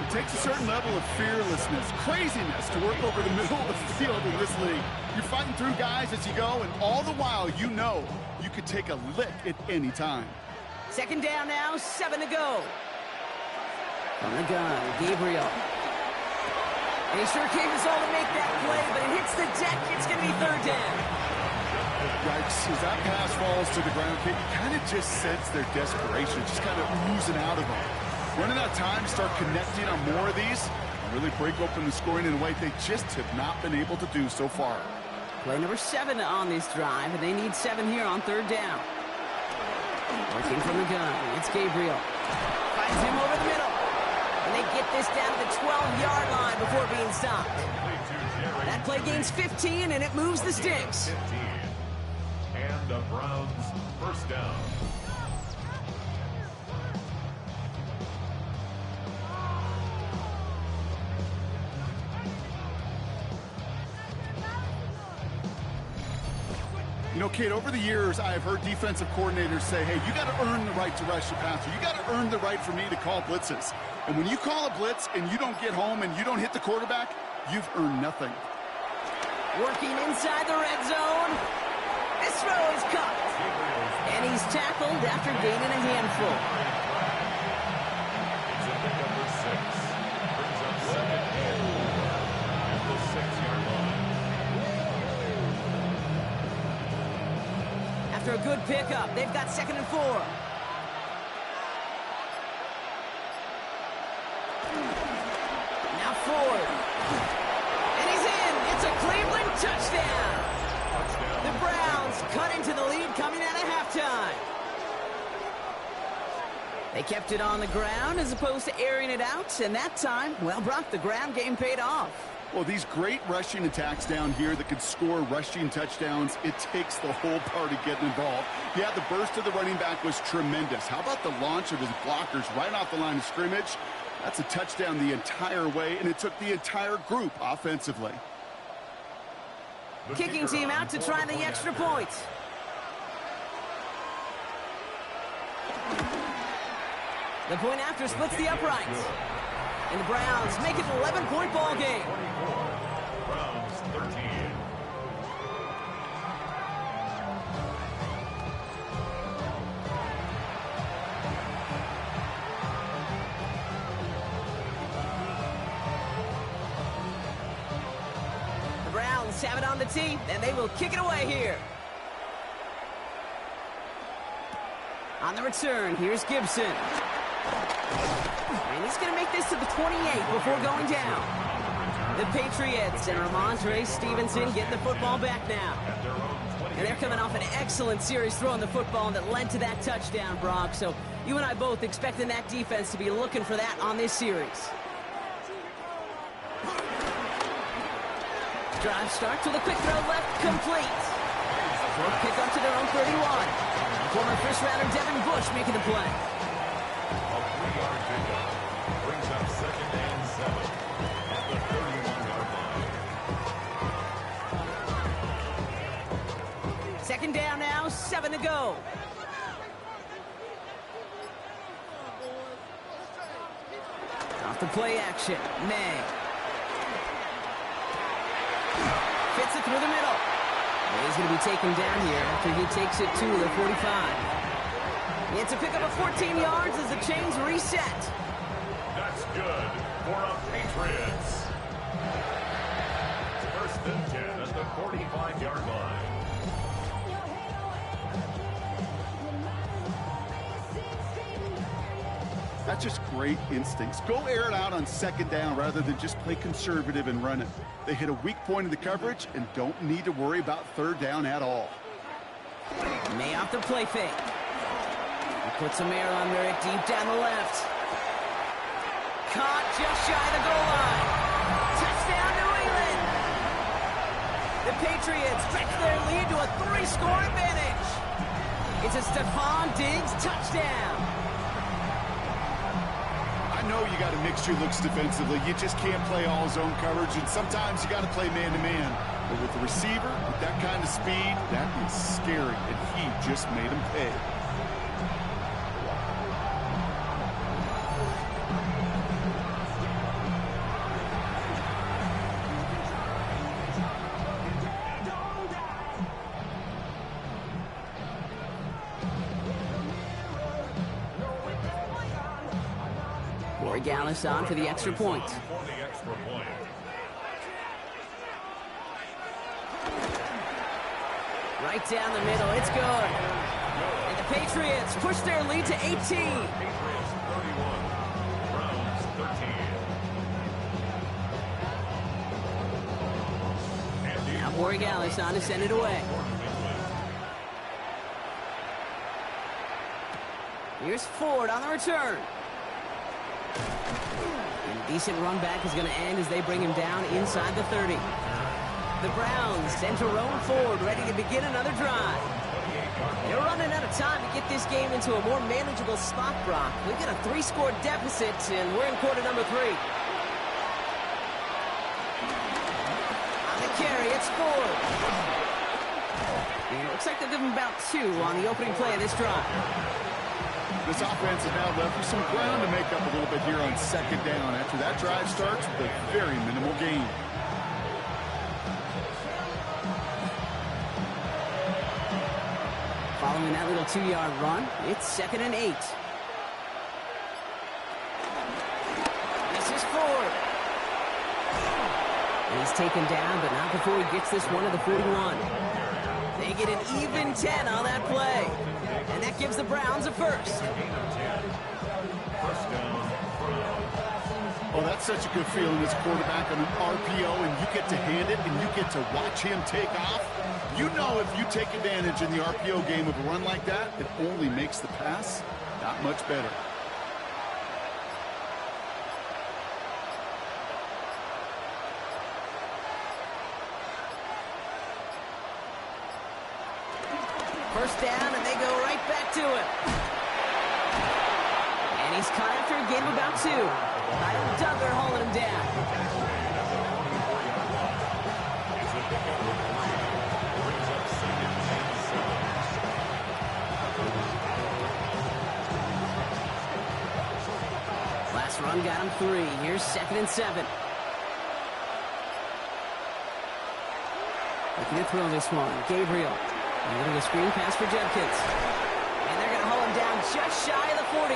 It takes a certain level of fearlessness, craziness to work over the middle of the field in this league. You're fighting through guys as you go, and all the while you know you could take a lick at any time. 2nd down now, 7 to go. From the gun, Gabriel. And he sure came us all to make that play, but it hits the deck. It's going to be 3rd down. Yikes, as that pass falls to the ground, you kind of just sense their desperation, just kind of oozing out of them. Running out of time to start connecting on more of these, and really break open the scoring in a way they just have not been able to do so far. Play number 7 on this drive, and they need 7 here on 3rd down. Working from the gun, it's Gabriel. Finds him over the middle. And they get this down to the 12-yard line before being stopped. That play gains 15, and it moves the sticks. 15. And the Browns, first down. You know, Kate, over the years, I've heard defensive coordinators say, hey, you got to earn the right to rush the passer. You got to earn the right for me to call blitzes. And when you call a blitz and you don't get home and you don't hit the quarterback, you've earned nothing. Working inside the red zone. This throw is caught. And he's tackled after gaining a handful. It's a pick up for 6. Brings up 2nd and 1 at the 6-yard line. After a good pickup, they've got 2nd and 4. Now Ford. And he's in. It's a Cleveland touchdown. The Browns cut into the lead coming out of halftime. They kept it on the ground as opposed to airing it out, and that time, well, Brock, the ground game paid off. Well, these great rushing attacks down here that can score rushing touchdowns, it takes the whole party getting involved. Yeah, the burst of the running back was tremendous. How about the launch of his blockers right off the line of scrimmage? That's a touchdown the entire way, and it took the entire group offensively. Kicking team out to try the extra point. The point after splits the uprights. And the Browns make it an 11-point ball game. 24. Browns 13. The Browns have it on the tee, and they will kick it away here. On the return, here's Gibson. And he's going to make this to the 28 before going down. The Patriots and Ramondre Stevenson get the football back now. And they're coming off an excellent series throwing the football that led to that touchdown, Brock. So you and I both expecting that defense to be looking for that on this series. Drive starts with a quick throw left, complete. Short kick up to their own 31. Former first-rounder Devin Bush making the play. A 3-yard pickup brings up 2nd and 7 at the 31-yard line. 2nd down now, 7 to go. Off the play action, May. Fits it through the middle. He's going to be taken down here after he takes it to the 45. It's a pickup of 14 yards as the chains reset. That's good for a Patriots. 1st and 10 at the 45-yard line. That's just great instincts. Go air it out on second down rather than just play conservative and run it. They hit a weak point in the coverage and don't need to worry about third down at all. May off the play fake. He puts some air under it deep down the left. Caught just shy of the goal line. Touchdown, New England. The Patriots stretch their lead to a 3-score advantage. It's a Stephon Diggs touchdown. I know you got to mix your looks defensively. You just can't play all zone coverage, and sometimes you got to play man-to-man. But with the receiver, with that kind of speed, that is scary, and he just made him pay. Gallus on for the extra point. Right down the middle, it's good. And the Patriots push their lead to 18. Patriots 31, Browns 13. Now Corey Gallus on to send it away. Here's Ford on the return. And a decent run back is going to end as they bring him down inside the 30. The Browns send Jerome Ford ready to begin another drive. They're running out of time to get this game into a more manageable spot, Brock. We've got a 3-score deficit, and we're in quarter number 3. On the carry, it's Ford. And it looks like they'll give him about 2 on the opening play of this drive. This offense is now left with some ground to make up a little bit here on second down after that drive starts with a very minimal gain. Following that little 2-yard run, it's 2nd and 8. This is Ford. And he's taken down, but not before he gets this one to the 41. They get an even 10 on that play. And that gives the Browns a first. Oh, that's such a good feeling as a quarterback on an RPO, and you get to hand it, and you get to watch him take off. You know if you take advantage in the RPO game of a run like that, it only makes the pass that much better. First down, and they go right back to it. And he's caught after a gain of about 2. Kyle Duggar holding him down. Last run got him 3. Here's 2nd and 7. Looking to throw this one. Gabriel. A little screen pass for Judkins. And they're going to hold him down just shy of the 40.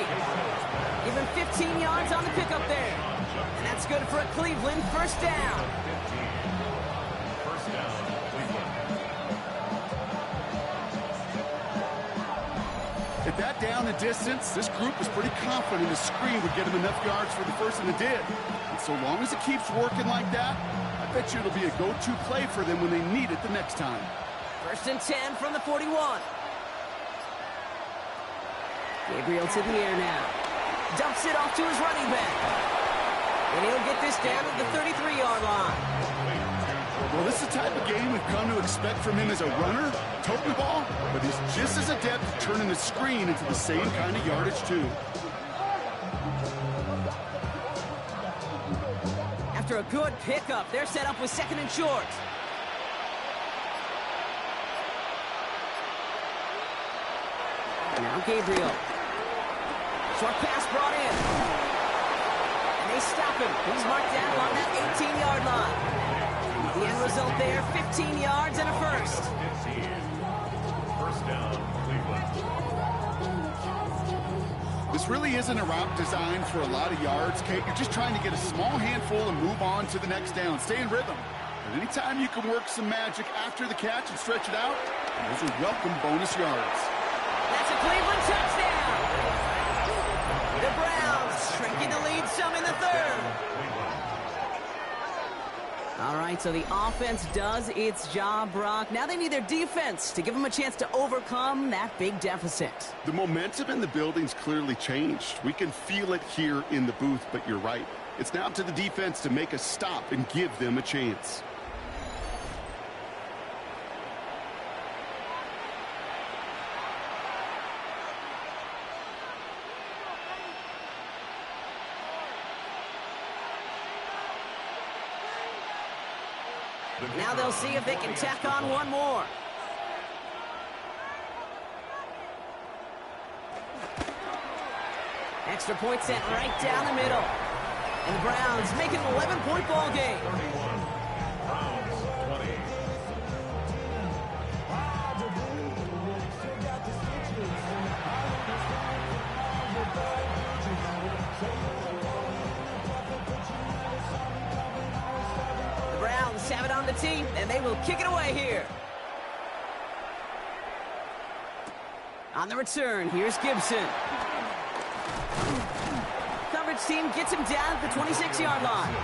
Give him 15 yards on the pickup there. And that's good for a Cleveland first down. First down, Cleveland. At that down and distance, this group was pretty confident the screen would get him enough yards for the first, and it did. And so long as it keeps working like that, I bet you it'll be a go-to play for them when they need it the next time. First and 10 from the 41. Gabriel to the air now. Dumps it off to his running back. And he'll get this down at the 33-yard line. Well, this is the type of game we've come to expect from him as a runner, toting the ball, but he's just as adept at turning the screen into the same kind of yardage, too. After a good pickup, they're set up with 2nd and short. Now Gabriel. Short pass brought in. And they stop him. He's marked down along that 18-yard line. The end result there, 15 yards and a first. First down, Cleveland. This really isn't a route designed for a lot of yards, Kate. You're just trying to get a small handful and move on to the next down. Stay in rhythm. But anytime you can work some magic after the catch and stretch it out, those are welcome bonus yards. That's a Cleveland touchdown. The Browns right, so the offense does its job, Brock. Now they need their defense to give them a chance to overcome that big deficit. The momentum in the building's clearly changed. We can feel it here in the booth, but you're right. It's now up to the defense to make a stop and give them a chance. Now they'll see if they can tack on one more. Extra point sent right down the middle. And the Browns make it an 11-point ball game. 31. Browns 20. The Browns have it on the tee, and they will kick it away here. On the return, here's Gibson. Coverage team gets him down at the 26-yard line.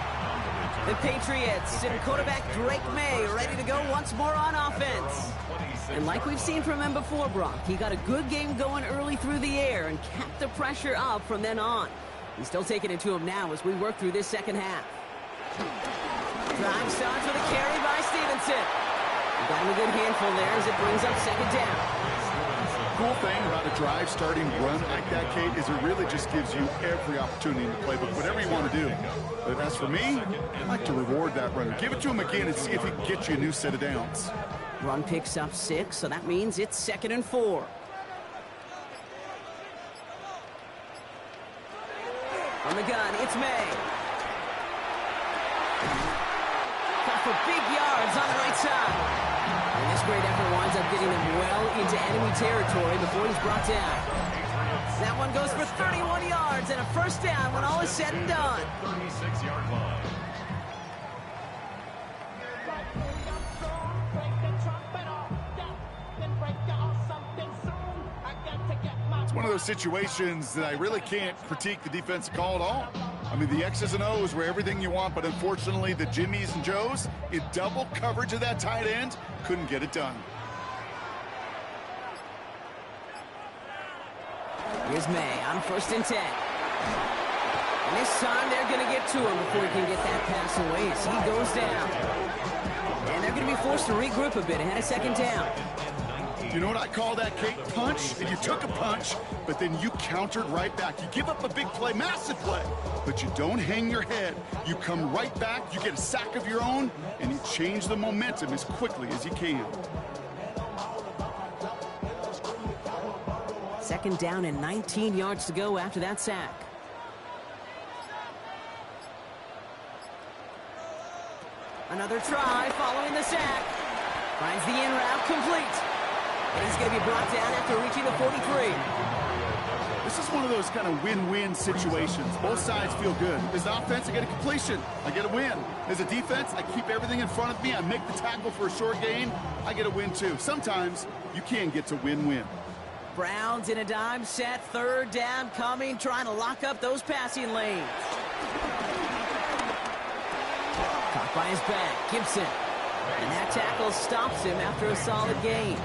The Patriots and quarterback Drake May ready to go once more on offense. And like we've seen from him before, Brock, he got a good game going early through the air and kept the pressure up from then on. He's still taking it to him now as we work through this second half. Drive starts with a carry by Stevenson. Got him a good handful there as it brings up second down. Cool thing about a drive starting run like that, Kate, is it really just gives you every opportunity in the playbook, whatever you want to do. But as for me, I like to reward that runner. Give it to him again and see if he can get you a new set of downs. Run picks up 6, so that means it's 2nd and 4. On the gun, it's May. Caught for big yards on the right side. And this great effort winds up getting them well into enemy territory before he's brought down. That one goes for 31 yards and a first down when all is said and done. 36-yard line. It's one of those situations that I really can't critique the defensive call at all. I mean, the X's and O's were everything you want, but unfortunately, the Jimmies and Joes, in double coverage of that tight end, couldn't get it done. Here's May on 1st and 10. And this time, they're going to get to him before he can get that pass away as he goes down. And they're going to be forced to regroup a bit ahead of second down. You know what I call that, Kate? Punch. And you took a punch, but then you countered right back. You give up a big play, massive play, but you don't hang your head. You come right back, you get a sack of your own, and you change the momentum as quickly as you can. 2nd down and 19 yards to go after that sack. Another try following the sack. Finds the in route complete. And he's going to be brought down after reaching the 43. This is one of those kind of win-win situations. Both sides feel good. As an offense, I get a completion. I get a win. As a defense, I keep everything in front of me. I make the tackle for a short gain. I get a win, too. Sometimes you can get to win-win. Browns in a dime set. 3rd down coming, trying to lock up those passing lanes. Caught by his back, Gibson. And that tackle stops him after a solid gain.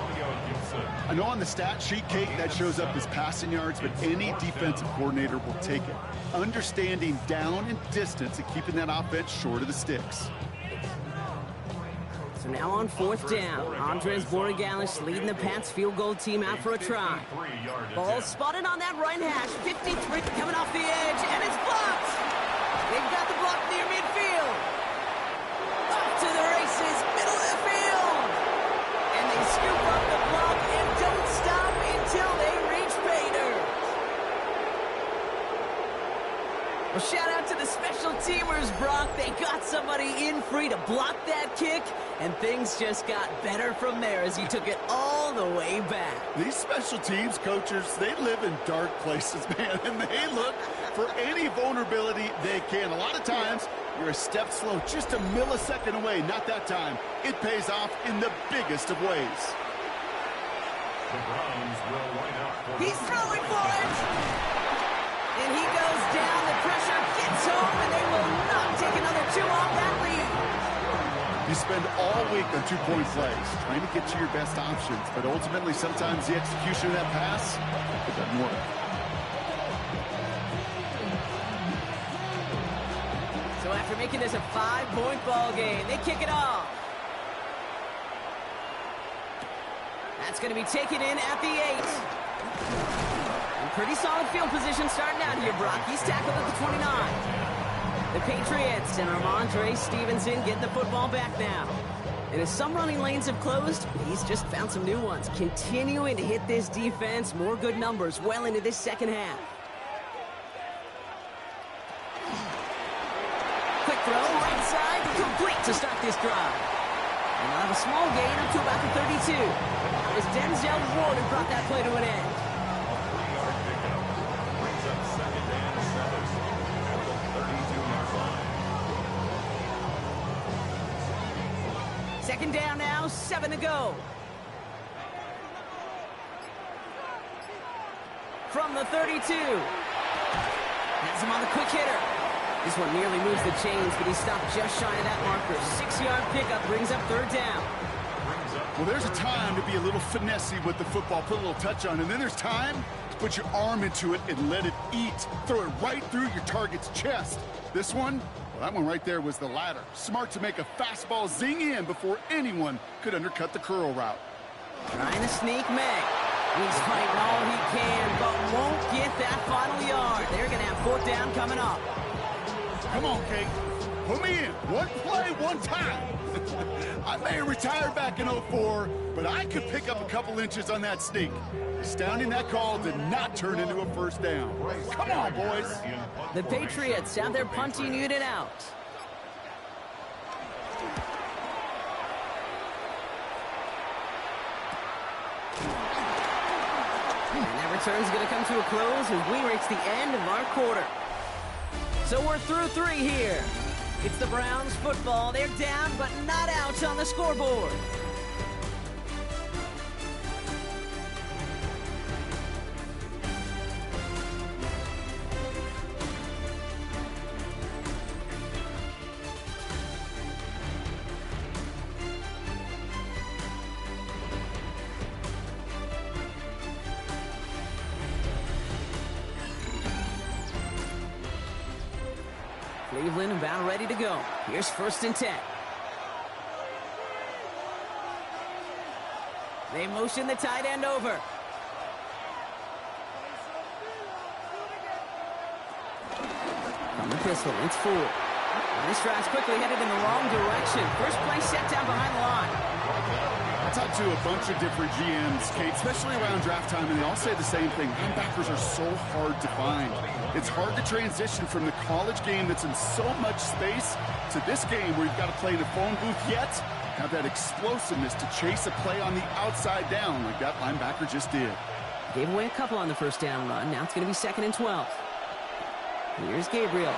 I know on the stat sheet, Kate, that shows up as passing yards, but any defensive coordinator will take it. Understanding down and distance and keeping that offense short of the sticks. So now on 4th down, Andres Borregalis leading the Pats field goal team out for a try. Ball spotted on that right hash, 53 coming off the edge, and it's blocked. They've got the block near midfield. Up to the races, middle of the field. And they scoop up the block and don't stop until they reach pay dirt. Well, shout out to the special teamers, Brock. They got somebody in free to block that kick, and things just got better from there as he took it all the way back. These special teams coaches, they live in dark places, man, and they look for any vulnerability they can. A lot of times, you're a step slow, just a millisecond away. Not that time. It pays off in the biggest of ways. The Browns will line up for He's throwing for it. And he goes down. The pressure gets home, and they will not take another 2 off that lead. You spend all week on two-point plays, trying to get to your best options, but ultimately sometimes the execution of that pass, it doesn't work. So after making this a 5-point ball game, they kick it off. That's going to be taken in at the 8. And pretty solid field position starting out here, Brock. He's tackled at the 29. The Patriots and Ramondre Stevenson getting the football back now. And as some running lanes have closed, he's just found some new ones. Continuing to hit this defense, more good numbers well into this second half. Quick throw, right side, complete to start this drive. And they'll have a small gain up to about the 32. It was Denzel Ward who brought that play to an end. Second down now, 7 to go. From the 32. Has him on the quick hitter. This one nearly moves the chains, but he stopped just shy of that marker. 6-yard pickup brings up third down. Well, there's a time to be a little finessey with the football, put a little touch on, and then there's time to put your arm into it and let it eat. Throw it right through your target's chest. This one, well, that one right there was the latter. Smart to make a fastball zing in before anyone could undercut the curl route. Trying to sneak May. He's fighting all he can, but won't get that final yard. They're going to have fourth down coming up. Come on, Kate. Put me in. One play, one time. I may have retired back in 04, but I could pick up a couple inches on that sneak. Astounding that call did not turn into a first down. Come on, boys. The Patriots have their punting unit out. And that return's going to come to a close as we reach the end of our quarter. So we're through 3 here. It's the Browns football. They're down, but not out on the scoreboard. Cleveland about ready to go. Here's 1st and 10. They motion the tight end over. From the pistol, it's Ford. And this drive's quickly headed in the wrong direction. First play set down behind the line. I talked to a bunch of different GMs, Kate, especially around draft time, and they all say the same thing. Linebackers are so hard to find. It's hard to transition from the college game that's in so much space to this game where you've got to play in a phone booth yet have that explosiveness to chase a play on the outside down like that linebacker just did. Gave away a couple on the first down run. Now it's going to be 2nd and 12. Here's Gabriel.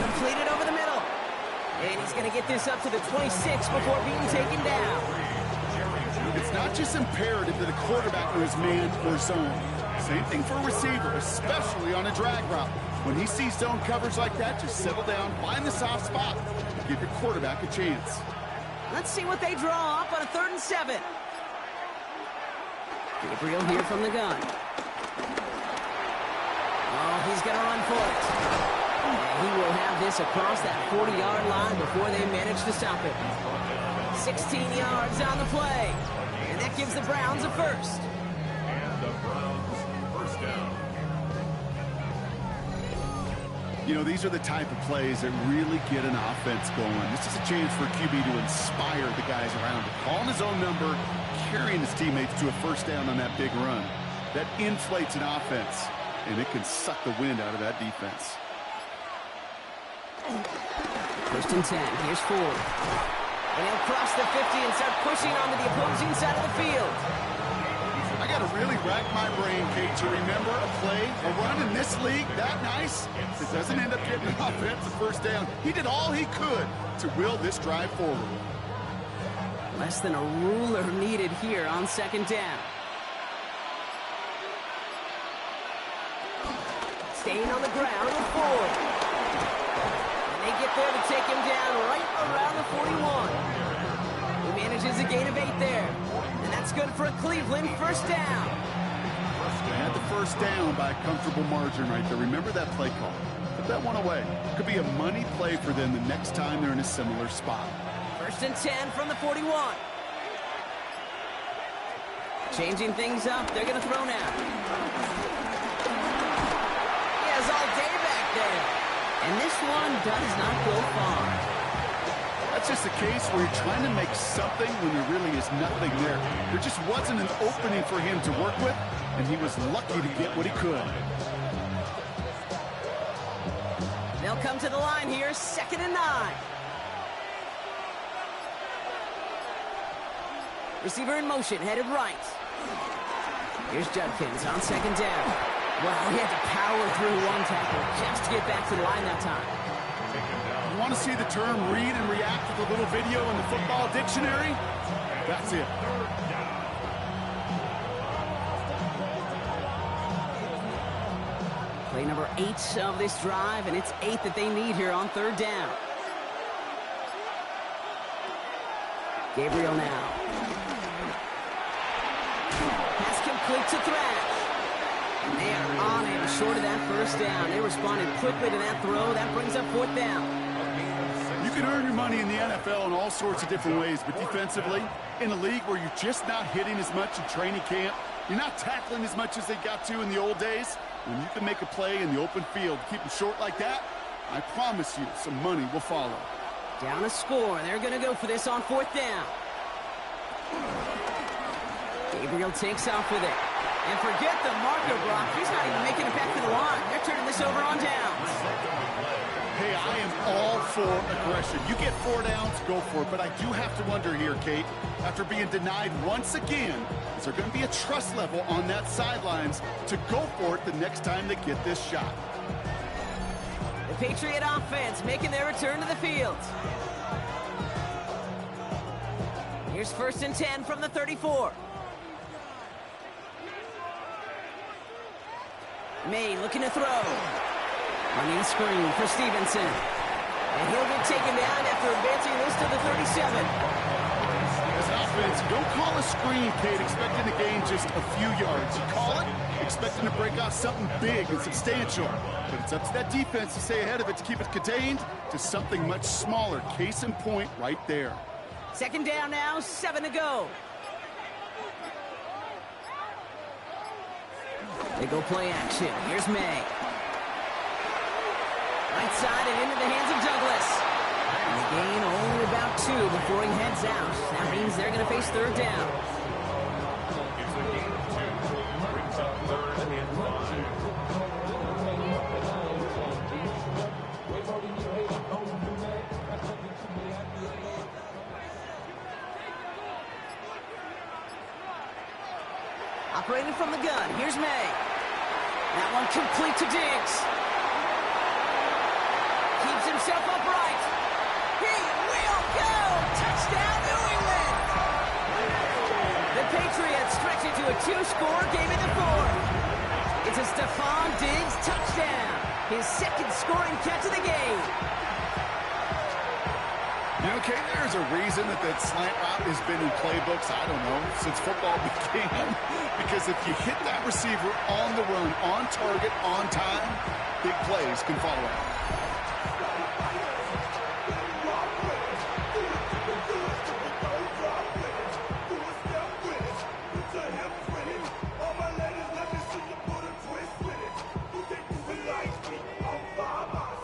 Completed over the middle. And he's going to get this up to the 26 before being taken down. It's not just imperative that a quarterback knows man or zone. Same thing for a receiver, especially on a drag route. When he sees zone coverage like that, just settle down, find the soft spot, and give your quarterback a chance. Let's see what they draw up on a 3rd and 7. Gabriel here from the gun. Oh, he's going to run for it. And he will have this across that 40-yard line before they manage to stop it. 16 yards on the play. And that gives the Browns a first. And the Browns first down. You know, these are the type of plays that really get an offense going. This is a chance for a QB to inspire the guys around him. Calling his own number, carrying his teammates to a first down on that big run. That inflates an offense, and it can suck the wind out of that defense. 1st and 10. Here's Ford. And he'll cross the 50 and start pushing onto the opposing side of the field. I got to really rack my brain, Kate, to remember a play, a run in this league that nice that doesn't end up getting an offensive first down. He did all he could to will this drive forward. Less than a ruler needed here on 2nd down. Staying on the ground with Ford. And They get there to take him down right around the 41. He manages a gain of 8 there. And that's good for a Cleveland first down. They had the first down by a comfortable margin right there. Remember that play call. Put that one away. Could be a money play for them the next time they're in a similar spot. First and 10 from the 41. Changing things up. They're going to throw now. He has all day back there. And this one does not go far. That's just a case where you're trying to make something when there really is nothing there. There just wasn't an opening for him to work with, and he was lucky to get what he could. They'll come to the line here, 2nd and 9. Receiver in motion, headed right. Here's Judkins on 2nd down. Well, he had to power through one tackle just to get back to the line that time. You want to see the term read and react with a little video in the football dictionary? That's it. Play number 8 of this drive, and it's 8 that they need here on 3rd down. Gabriel now. Pass complete to Thrash. And they are on him short of that first down. They responded quickly to that throw. That brings up 4th down. You can earn your money in the NFL in all sorts of different ways, but defensively, in a league where you're just not hitting as much in training camp, you're not tackling as much as they got to in the old days, when you can make a play in the open field, keep them short like that, I promise you some money will follow. Down a score. They're going to go for this on 4th down. Gabriel takes off with it. And forget the marker block. He's not even making it back to the line. They're turning this over on downs. Hey, I am all for aggression. You get 4 downs, go for it. But I do have to wonder here, Kate, after being denied once again, is there going to be a trust level on that sidelines to go for it the next time they get this shot? The Patriot offense making their return to the field. Here's 1st and 10 from the 34. May looking to throw. Running screen for Stevenson. And he'll get taken down after advancing this to the 37. As an offense, you don't call a screen, Kate, expecting to gain just a few yards. You call it expecting to break out something big and substantial. But it's up to that defense to stay ahead of it to keep it contained to something much smaller. Case in point right there. 2nd down now, 7 to go. They go play action. Here's May. Right side and into the hands of Douglas. And the gain only about 2 before he heads out. That means they're going to face 3rd down. It's a gain of 2. Brings up 3rd and 5. Operating from the gun. Here's May. That one complete to Diggs. Keeps himself upright. He will go. Touchdown, New England. The Patriots stretch it to a 2-score game in the 4th. It's a Stephon Diggs touchdown. His 2nd scoring catch of the game. You know, Kate, there's a reason that slant route has been in playbooks, I don't know, since football began. Because if you hit that receiver on the run, on target, on time, big plays can follow.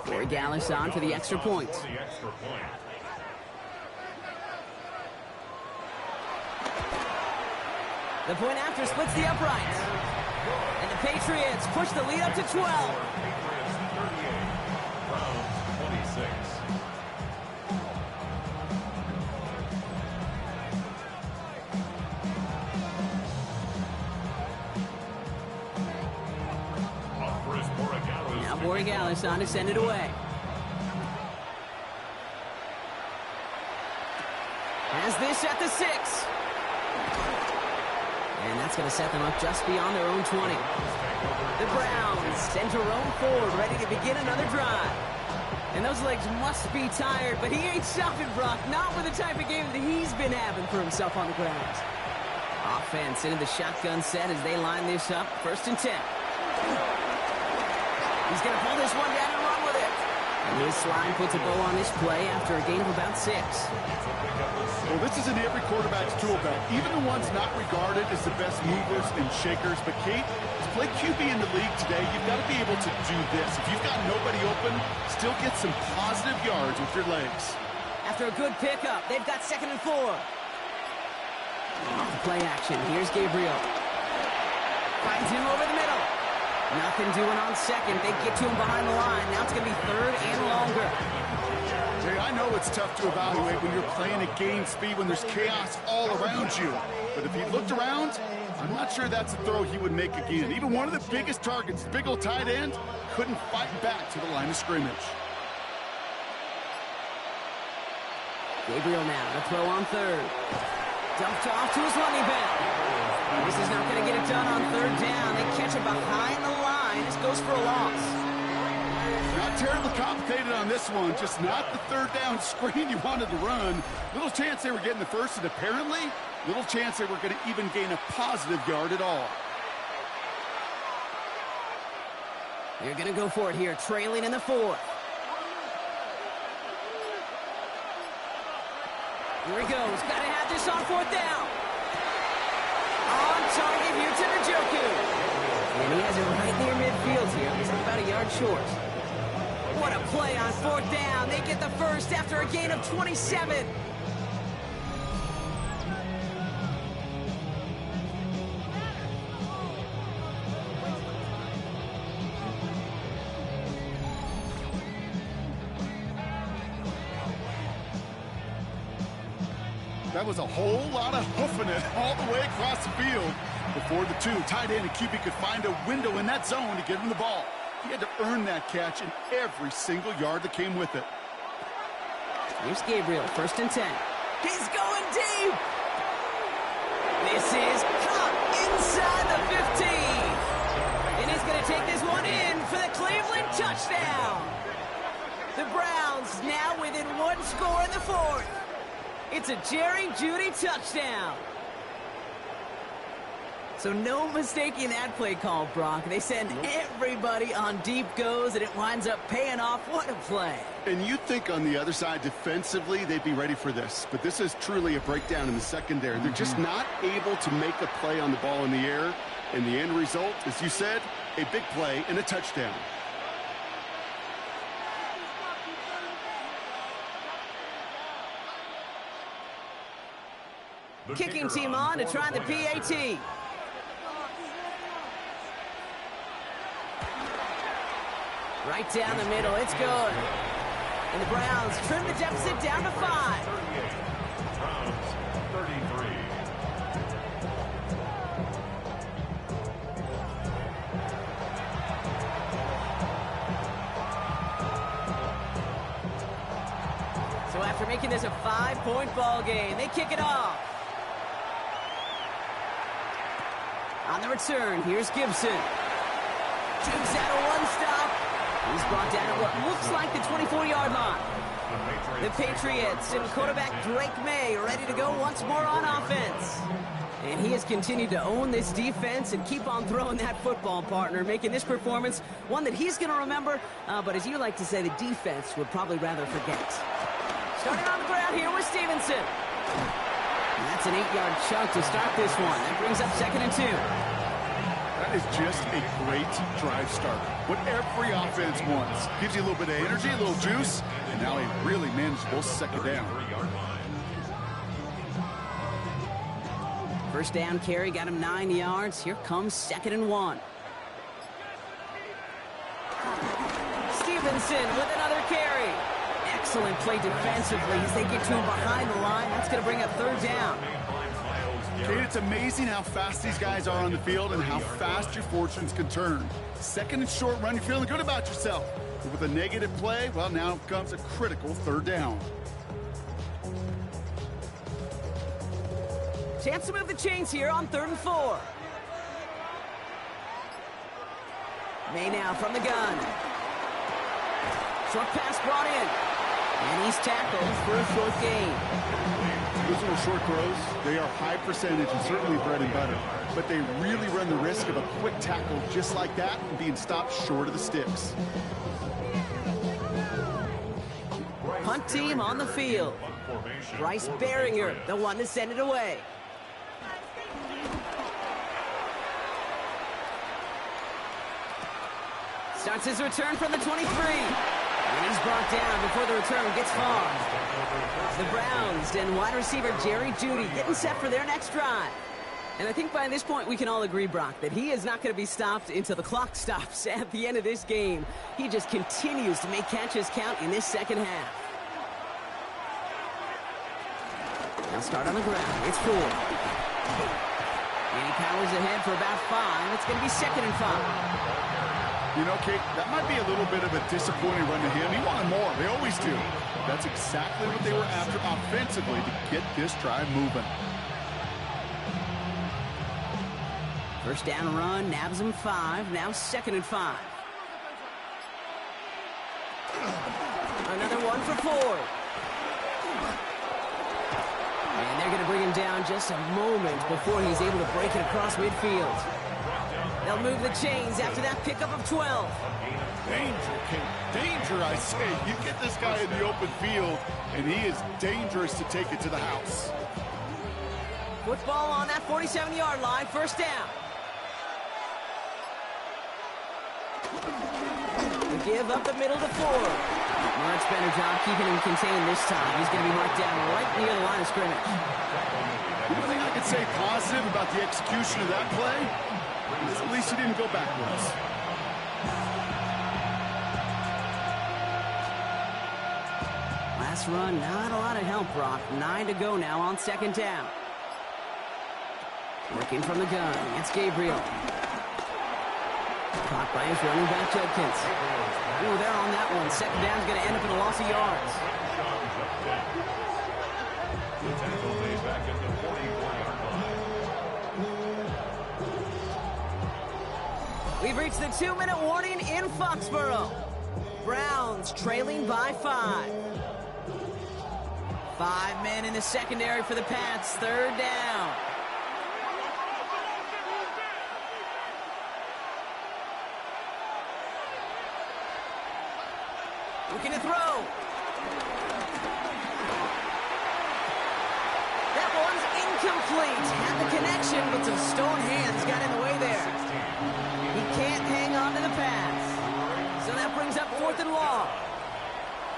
Corey Gallis on for the extra point. The point after splits the upright. And the Patriots push the lead up to 12. Patriots 38, Browns 26. Now Borregales on to send it away. Has this at the 6. And that's going to set them up just beyond their own 20. The Browns send Jerome forward, ready to begin another drive. And those legs must be tired, but he ain't stopping, Brock. Not with the type of game that he's been having for himself on the ground. Offense into the shotgun set as they line this up. 1st and 10. He's going to pull this one down and run with it. And this line puts a bow on this play after a gain of about 6. Well, this is in every quarterback's tool belt. Even the ones not regarded as the best movers and shakers. But, Kate, to play QB in the league today, you've got to be able to do this. If you've got nobody open, still get some positive yards with your legs. After a good pickup, they've got 2nd and 4. Off the play action, here's Gabriel. Finds him over the middle. Nothing doing on 2nd. They get to him behind the line. Now it's going to be 3rd and longer. Jay, I know it's tough to evaluate when you're playing at game speed, when there's chaos all around you. But if he looked around, I'm not sure that's a throw he would make again. Even one of the biggest targets, big old tight end, couldn't fight back to the line of scrimmage. Gabriel now to throw on 3rd. Dumped off to his running back. This is not going to get it done on 3rd down. They catch it behind the line. This goes for a loss. Not terribly complicated on this one. Just not the 3rd down screen you wanted to run. Little chance they were getting the 1st, and apparently little chance they were going to even gain a positive yard at all. They're going to go for it here, trailing in the 4th. Here he goes. Got to have this on 4th down. On target here to Njoku. And he has it right near midfield here. He's about a yard short. What a play on 4th down. They get the 1st after a gain of 27. That was a whole lot of hoofing it all the way across the field before the 2 tight end and QB could find a window in that zone to give him the ball. He had to earn that catch in every single yard that came with it. Here's Gabriel, 1st and 10. He's going deep. This is caught inside the 15. And he's going to take this one in for the Cleveland touchdown. The Browns now within 1 score in the 4th. It's a Jerry Jeudy touchdown. So no mistaking that play call, Brock. They send everybody on deep goes, and it winds up paying off. What a play. And you'd think on the other side, defensively, they'd be ready for this. But this is truly a breakdown in the secondary. They're just not able to make a play on the ball in the air. And the end result, as you said, a big play and a touchdown. Kicking team on to try the PAT. Right down the middle, it's good. And the Browns trim the deficit down to 5. Browns 33. So after making this a 5-point ball game, they kick it off. On the return, here's Gibson. Jukes out a one-stop. He's brought down at what looks like the 24-yard line. The Patriots and quarterback Drake May ready to go once more on offense. And he has continued to own this defense and keep on throwing that football, partner, making this performance one that he's going to remember, but as you like to say, the defense would probably rather forget. Starting on the ground here with Stevenson. And that's an 8-yard chunk to start this one. That brings up 2nd and 2. That is just a great drive start. What every offense wants. Gives you a little bit of energy, a little juice, and now a really manageable 2nd down. 33-yard line. First down carry got him 9 yards. Here comes 2nd and 1. Stevenson with another carry. Excellent play defensively as they get to him behind the line. That's going to bring up 3rd down. Kate, it's amazing how fast these guys are on the field and how fast your fortunes can turn. 2nd and short run, you're feeling good about yourself. But with a negative play, well, now comes a critical 3rd down. Chance to move the chains here on 3rd and 4. May now from the gun. Short pass brought in. And he's tackled for a short gain. Those little short throws, they are high percentage and certainly bread and butter. But they really run the risk of a quick tackle just like that and being stopped short of the sticks. Punt team on the field. Bryce Behringer, the one to send it away. Starts his return from the 23. And he's brought down before the return gets far. The Browns and wide receiver Jerry Jeudy getting set for their next drive. And I think by this point we can all agree, Brock, that he is not going to be stopped until the clock stops at the end of this game. He just continues to make catches count in this second half. Now start on the ground. It's 4. And he powers ahead for about 5. It's going to be 2nd and 5. You know, Kate, that might be a little bit of a disappointing run to him. He wanted more. They always do. That's exactly what they were after offensively to get this drive moving. First down run, nabs him 5. Now 2nd and 5. Another one for 4. And they're going to bring him down just a moment before he's able to break it across midfield. They'll move the chains after that pickup of 12. Danger, Kate. Danger, I say. You get this guy in the open field, and he is dangerous to take it to the house. Football on that 47-yard line. First down. The give up the middle to 4. Much better job keeping him contained this time. He's going to be marked down right near the line of scrimmage. One thing I could say positive about the execution of that play is at least he didn't go backwards. Last run, not a lot of help, Brock. 9 to go now on 2nd down. Working from the gun. It's Gabriel. Caught by his running back, Judkins. Ooh, they're on that one. 2nd down's going to end up in a loss of yards. The tackle made back at the 44-yard line. We've reached the 2-minute warning in Foxborough. Browns trailing by 5. 5 men in the secondary for the Pats. 3rd down. Looking to throw. That one's incomplete. Had the connection, but some stone hands got in the way there. He can't hang on to the pass. So that brings up 4th and long.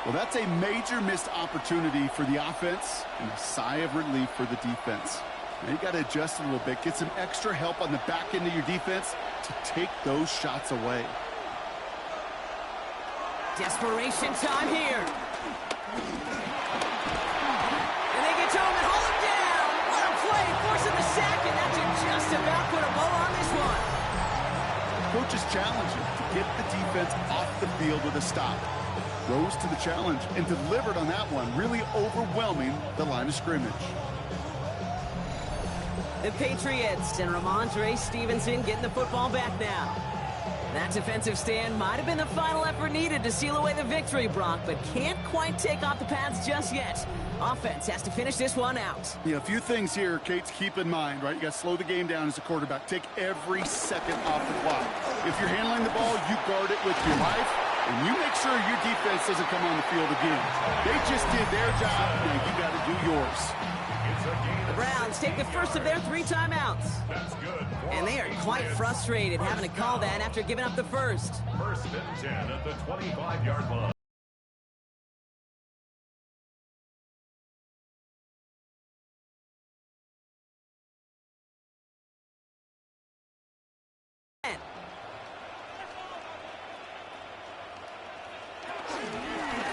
Well, that's a major missed opportunity for the offense and a sigh of relief for the defense. Now you got to adjust a little bit, get some extra help on the back end of your defense to take those shots away. Desperation time here. And they get to him and hold him down. What a play, forcing the sack, and that should just about put a bow on this one. Coach is challenging to get the defense off the field with a stop. Rose to the challenge and delivered on that one, really overwhelming the line of scrimmage. The Patriots and Ramondre Stevenson getting the football back now. That defensive stand might have been the final effort needed to seal away the victory, Brock, but can't quite take off the Pats just yet. Offense has to finish this one out. Yeah, a few things here, Kate, to keep in mind, right? You got to slow the game down as a quarterback. Take every second off the clock. If you're handling the ball, you guard it with your life, and you make sure your defense doesn't come on the field again. They just did their job, now you got to do yours. The Browns take the first of their 3 timeouts. And they are quite frustrated having to call that after giving up the first. 1st and 10 at the 25-yard line.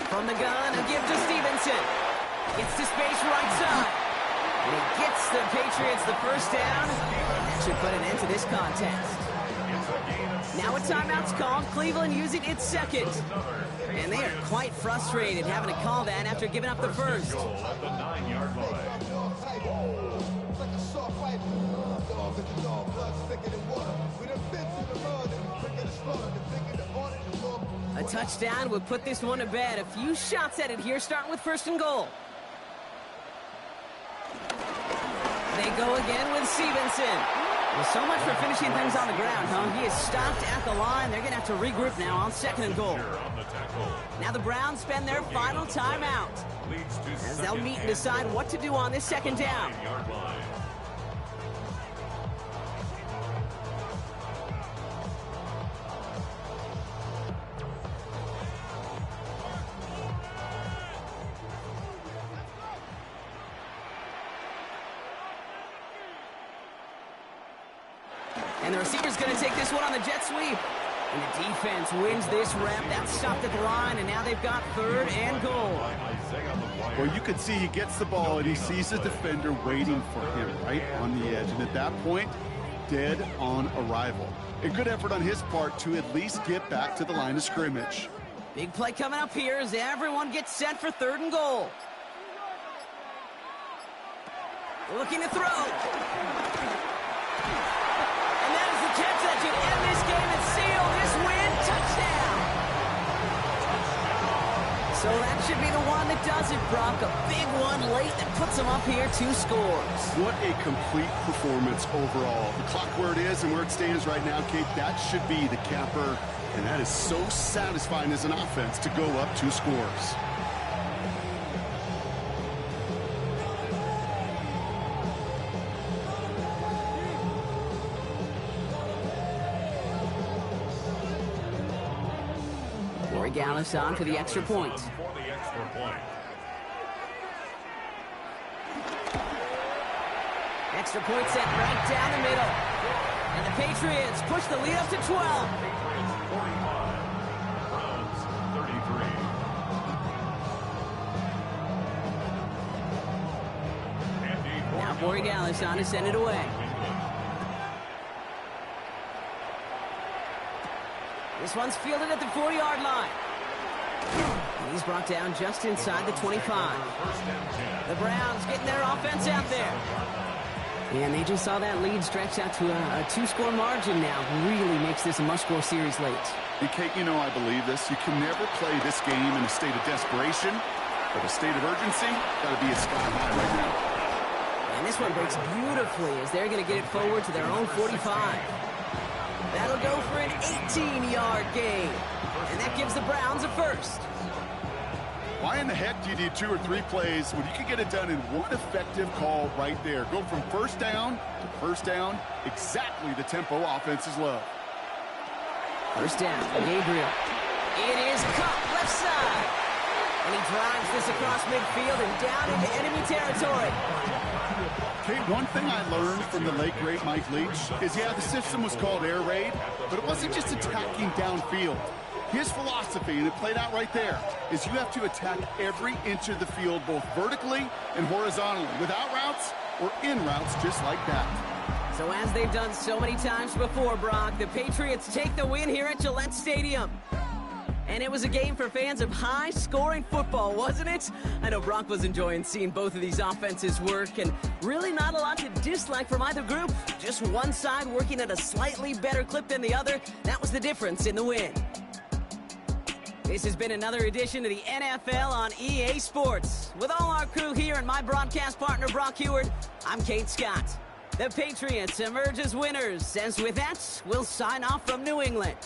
From the gun, a give to Stevenson. Gets to space right side. And he gets the Patriots the first down. That should put an end to this contest. Now a timeout's called. Cleveland using its second. And they are quite frustrated having to call that after giving up the first. Goal at the 9-yard line. A touchdown would put this one to bed. A few shots at it here, starting with 1st and goal. They go again with Stevenson. Well, so much for finishing things on the ground, huh? He is stopped at the line. They're going to have to regroup now on 2nd and goal. Now the Browns spend their final timeout as they'll meet and decide what to do on this 2nd down. And the receiver's going to take this one on the jet sweep. And the defense wins this rep. That's stopped at the line, and now they've got 3rd and goal. Well, you can see he gets the ball, and he sees the defender waiting for him right on the edge. And at that point, dead on arrival. A good effort on his part to at least get back to the line of scrimmage. Big play coming up here as everyone gets set for 3rd and goal. Looking to throw. And that is the catch that should end this game and seal this win. Touchdown. So that should be the one that does it, Brock. A big one late that puts them up here 2 scores. What a complete performance overall. The clock where it is and where it stands right now, Kate, that should be the capper. And that is so satisfying as an offense to go up 2 scores. Gallus on for the extra point. Extra point set right down the middle. And the Patriots push the lead up to 12. Patriots 45, Browns 33. Now Gallus on to send it away. This one's fielded at the 4-yard line. And he's brought down just inside the 25. The Browns getting their offense out there. And they just saw that lead stretch out to a 2-score margin now. Really makes this a must-score series late. And Kate, you know I believe this. You can never play this game in a state of desperation, but a state of urgency got to be a sky high right now. And this one breaks beautifully as they're going to get it forward to their own 45. That'll go for an 18-yard gain. And that gives the Browns a first. Why in the heck do you need 2 or 3 plays when you can get it done in one effective call right there? Go from first down to first down, exactly the tempo offenses love. First down, Gabriel. It is caught left side. And he drives this across midfield and down into enemy territory. Okay, one thing I learned from the late, great Mike Leach is, yeah, the system was called air raid, but it wasn't just attacking downfield. His philosophy, and it played out right there, is you have to attack every inch of the field, both vertically and horizontally, without routes or in routes just like that. So as they've done so many times before, Brock, the Patriots take the win here at Gillette Stadium. And it was a game for fans of high-scoring football, wasn't it? I know Brock was enjoying seeing both of these offenses work, and really not a lot to dislike from either group. Just one side working at a slightly better clip than the other. That was the difference in the win. This has been another edition of the NFL on EA Sports. With all our crew here and my broadcast partner, Brock Heward, I'm Kate Scott. The Patriots emerge as winners, as with that, we'll sign off from New England.